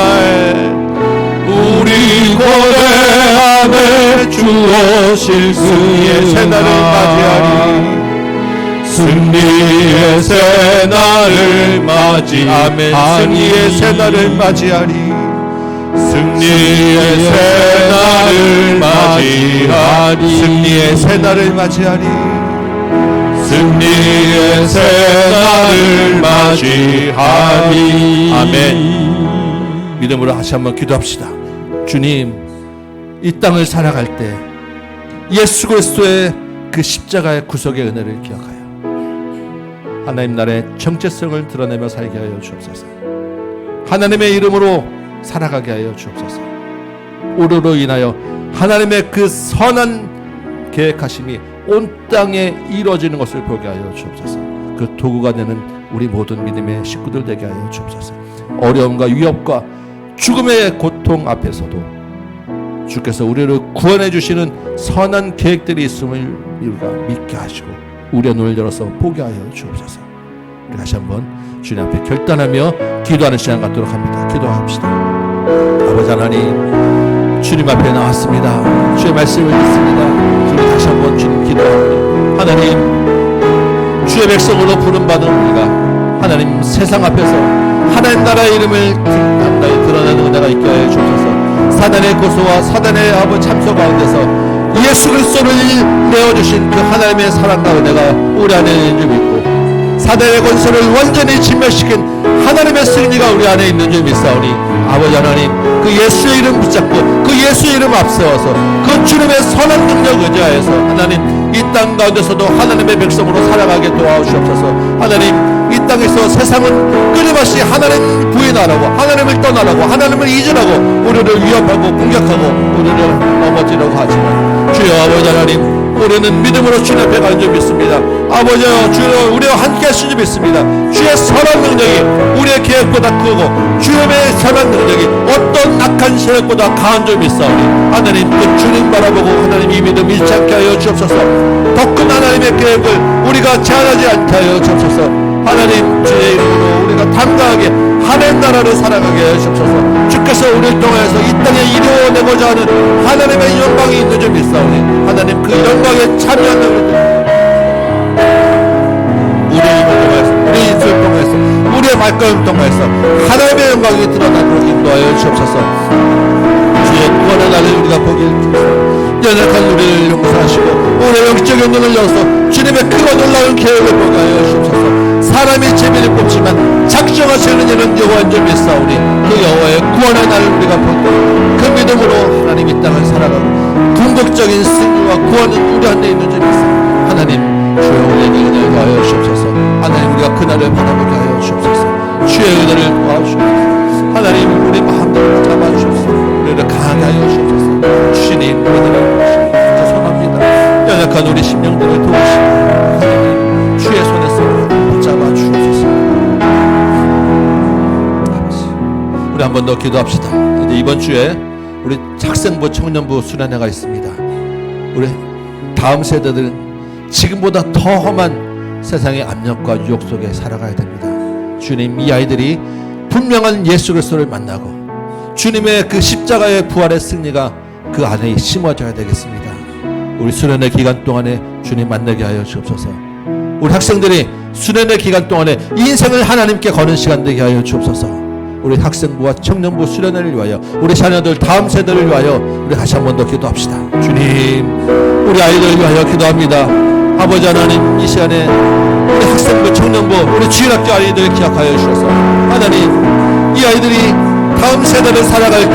우리 고대 안에 주오실 승리의 새날을 맞이하리 승리의 새날을 맞이하리 아멘 승리의 새날을 맞이하리 승리의 새날을 맞이하리 승리의 새날을 맞이하리 승리의 새날을 맞이하리 아멘. 믿음으로 다시 한번 기도합시다. 주님, 이 땅을 살아갈 때 예수 그리스도의 그 십자가의 구속의 은혜를 기억하여 하나님 나라의 정체성을 드러내며 살게 하여 주옵소서. 하나님의 이름으로 살아가게 하여 주옵소서. 우리로 인하여 하나님의 그 선한 계획하심이 온 땅에 이루어지는 것을 보게 하여 주옵소서. 그 도구가 되는 우리 모든 믿음의 식구들 되게 하여 주옵소서. 어려움과 위협과 죽음의 고통 앞에서도 주께서 우리를 구원해 주시는 선한 계획들이 있음을 우리가 믿게 하시고 우리의 눈을 열어서 보게 하여 주옵소서. 우리 다시 한번 주님 앞에 결단하며 기도하는 시간 갖도록 합니다. 기도합시다. 아버지 하나님, 주님 앞에 나왔습니다. 주의 말씀을 듣습니다. 우리 다시 한번 주님 기도합니다. 하나님, 주의 백성으로 부름받은 우리가 하나님 세상 앞에서 하나님 나라의 이름을 단단히 드러내는 은혜가 있게 하여 주옵소서. 사단의 고소와 사단의 아버지 참소 가운데서 예수 그리스도를 내어주신 그 하나님의 사랑과 은혜가 우리 안에 있는 줄 믿고 사단의 권세를 완전히 진멸시킨 하나님의 승리가 우리 안에 있는 줄 믿사오니 아버지 하나님, 그 예수의 이름 붙잡고 그 예수의 이름 앞세워서 그 주님의 선한 능력 의지하여서 하나님 이 땅 가운데서도 하나님의 백성으로 살아가게 도와주옵소서. 하나님, 이 땅에서 세상은 끊임없이 하나님 부인하라고 하나님을 떠나라고 하나님을 잊으라고 우리를 위협하고 공격하고 우리를 넘어지려고 하지만 주여 아버지 하나님, 우리는 믿음으로 주님 앞에 가는 줄 믿습니다. 아버지여, 주여 우리와 함께 하신 줄 믿습니다. 주의 선한 능력이 우리의 계획보다 크고 주님의 선한 능력이 어떤 악한 세력보다 강한 줄 믿사오니 하나님, 그 주님 바라보고 하나님 이 믿음 잃지 않게 하여 주옵소서. 더 큰 하나님의 계획을 우리가 제한하지 않게 하여 주옵소서. 하나님, 주의 이름으로 우리가 당당하게 하나님 나라를 살아가게 하여 주옵소서. 주께서 우리를 통해서 이 땅에 이루어내고자 하는 하나님의 영광이 있는 줄 믿사오니 하나님, 그 영광에 참여하는 우리의 입을 통해서 우리의 입술을 통해서 우리의 말걸음 통해서 하나님의 영광이 드러나도록 인도하여 주옵소서. 주의 구원의 날을 우리가 보길 주옵소서. 연약한 우리를 용서하시고 우리의 영적인 눈을 열어서 주님의 크고 놀라운 계획을 보게 하여 주옵소서. 사람이 재미를 뽑지만 작정하시는 이는 여호와인 줄 믿사오니 그 여호와의 구원의 날을 우리가 보고 그 믿음으로 하나님 이 땅을 살아가고 궁극적인 승리와 구원은 우리 안에 있는 줄 믿사오니 하나님, 주의 우리에게 은혜를 더하여 주옵소서. 하나님, 우리가 그날을 바라보게 하여 주옵소서. 주의 은혜를 도와주옵소서. 하나님, 우리 마음을 잡아주옵소서. 우리를 강하게 하여 주옵소서. 주님, 우리들을 죄송합니다. 연약한 우리 심령들을 도우시고 하나님, 주의 손에서 붙잡아 주옵소서. 우리 한 번 더 기도합시다. 이제 이번 주에 우리 학생부 청년부 수련회가 있습니다. 우리 다음 세대들은 지금보다 더 험한 세상의 압력과 유혹 속에 살아가야 됩니다. 주님, 이 아이들이 분명한 예수 그리스도를 만나고 주님의 그 십자가의 부활의 승리가 그 안에 심어져야 되겠습니다. 우리 수련회 기간 동안에 주님 만나게 하여 주옵소서. 우리 학생들이 수련회 기간 동안에 인생을 하나님께 거는 시간 되게 하여 주옵소서. 우리 학생부와 청년부 수련회를 위하여 우리 자녀들 다음 세대를 위하여 우리 다시 한 번 더 기도합시다. 주님, 우리 아이들을 위하여 기도합니다. 아버지 하나님, 이 시간에 우리 학생부, 청년부, 우리 주일학교 아이들을 기억하여 주셔서 하나님, 이 아이들이 다음 세대를 살아갈 때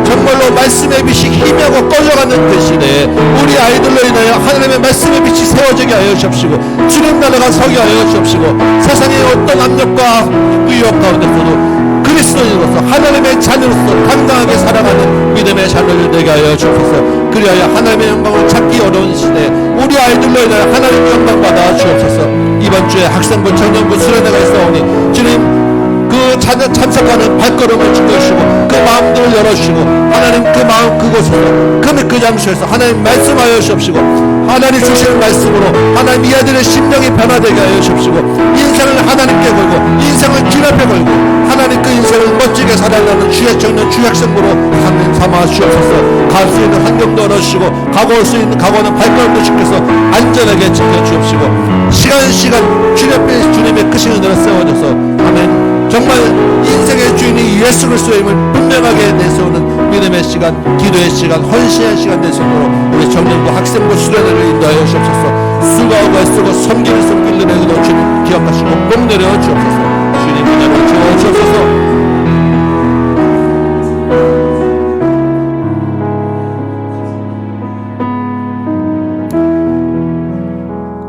정말로 말씀의 빛이 희미하고 꺼져가는 그 시대에 우리 아이들로 인하여 하나님의 말씀의 빛이 세워지게 하여 주옵시고 주님 나라가 서게 하여 주옵시고 세상의 어떤 압력과 위협 가운데서도 그리스도인으로서 하나님의 자녀로서 당당하게 살아가는 믿음의 자녀를 되게 하여 주옵소서. 그리하여 하나님의 영광을 찾기 어려운 시대에 우리 아이들로 인하여 하나님의 영광 받아 주옵소서. 이번 주에 학생부 청년부 수련회가 있어오니 주님, 그 참석하는 발걸음을 주시고 그 마음들을 열어주시고 하나님 그 마음 그곳에서 그 장소에서 하나님 말씀하여 주옵시고 하나님 주시는 말씀으로 하나님 이 아들의 심령이 변화되게 하여 주옵시고 인생을 하나님께 걸고 인생을 주 앞에 걸고 하나님 그 인생을 멋지게 살아가는 주의 청년 주약성으로 하나님 삼아 주옵소서. 갈 수 있는 환경도 열어주시고 가고 올 수 있는 가고는 발걸음도 지켜서 안전하게 지켜주옵시고 시간 주 앞에 주님의 크신 은혜로 세워져서 아멘. 정말 인생의 주인이 예수 그리스도임을 분명하게 내세우는 믿음의 시간, 기도의 시간, 헌신의 시간 될 수 있도록 우리 청년부, 학생부, 수련회를 인도하여 주옵소서. 수고하고 애쓰고 섬기는 손길을 내고 주님 기억하시고 복 내려 주옵소서. 주님 은혜로 주어 주옵소서.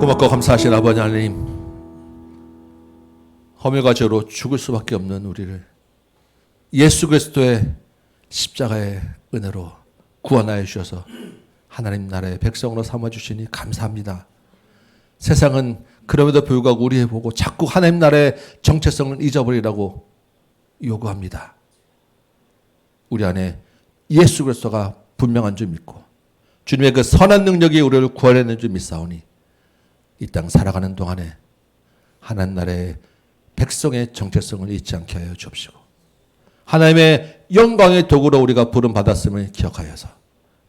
고맙고 감사하신 아버지 하나님, 허물과 죄로 죽을 수밖에 없는 우리를 예수 그리스도의 십자가의 은혜로 구원하여 주셔서 하나님 나라의 백성으로 삼아주시니 감사합니다. 세상은 그럼에도 불구하고 우리의 보고 자꾸 하나님 나라의 정체성을 잊어버리라고 요구합니다. 우리 안에 예수 그리스도가 분명한 줄 믿고 주님의 그 선한 능력이 우리를 구원하는 줄 믿사오니 이 땅 살아가는 동안에 하나님 나라의 백성의 정체성을 잊지 않게 하여 주옵시고 하나님의 영광의 도구로 우리가 부름받았음을 기억하여서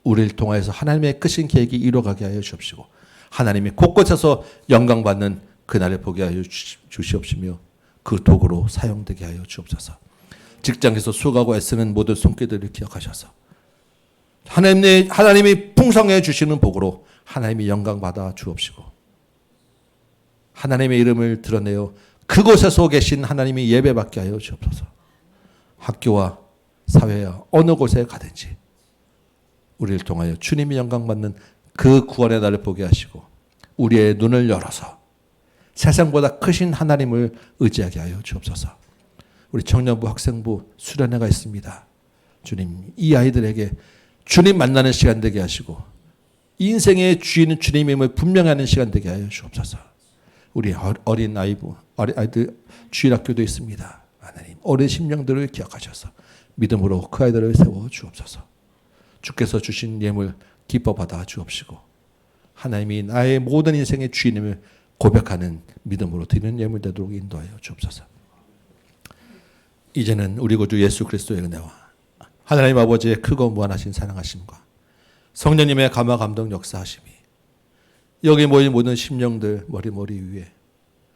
우리를 통하여서 하나님의 크신 계획이 이루어가게 하여 주옵시고 하나님이 곳곳에서 영광받는 그날을 보게 하여 주시옵시며 그 도구로 사용되게 하여 주옵소서. 직장에서 수고하고 애쓰는 모든 손길들을 기억하셔서 하나님이 풍성해 주시는 복으로 하나님이 영광받아 주옵시고 하나님의 이름을 드러내어 그곳에서 계신 하나님이 예배받게 하여 주옵소서. 학교와 사회와 어느 곳에 가든지 우리를 통하여 주님이 영광받는 그 구원의 날을 보게 하시고 우리의 눈을 열어서 세상보다 크신 하나님을 의지하게 하여 주옵소서. 우리 청년부 학생부 수련회가 있습니다. 주님 이 아이들에게 주님 만나는 시간 되게 하시고 인생의 주인은 주님임을 분명하는 시간 되게 하여 주옵소서. 우리 어린 아이들 주일학교도 있습니다. 하나님 어린 심령들을 기억하셔서 믿음으로 그 아이들을 세워 주옵소서. 주께서 주신 예물 기뻐 받아 주옵시고 하나님이 나의 모든 인생의 주인임을 고백하는 믿음으로 드리는 예물 되도록 인도하여 주옵소서. 이제는 우리 구주 예수 그리스도의 은혜와 하나님 아버지의 크고 무한하신 사랑하심과 성령님의 감화 감동 역사하심이 여기 모인 모든 심령들 머리 위에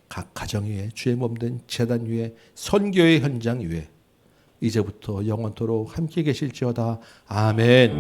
각 가정 위에 주의 몸된 제단 위에 선교의 현장 위에 이제부터 영원토록 함께 계실지어다. 아멘.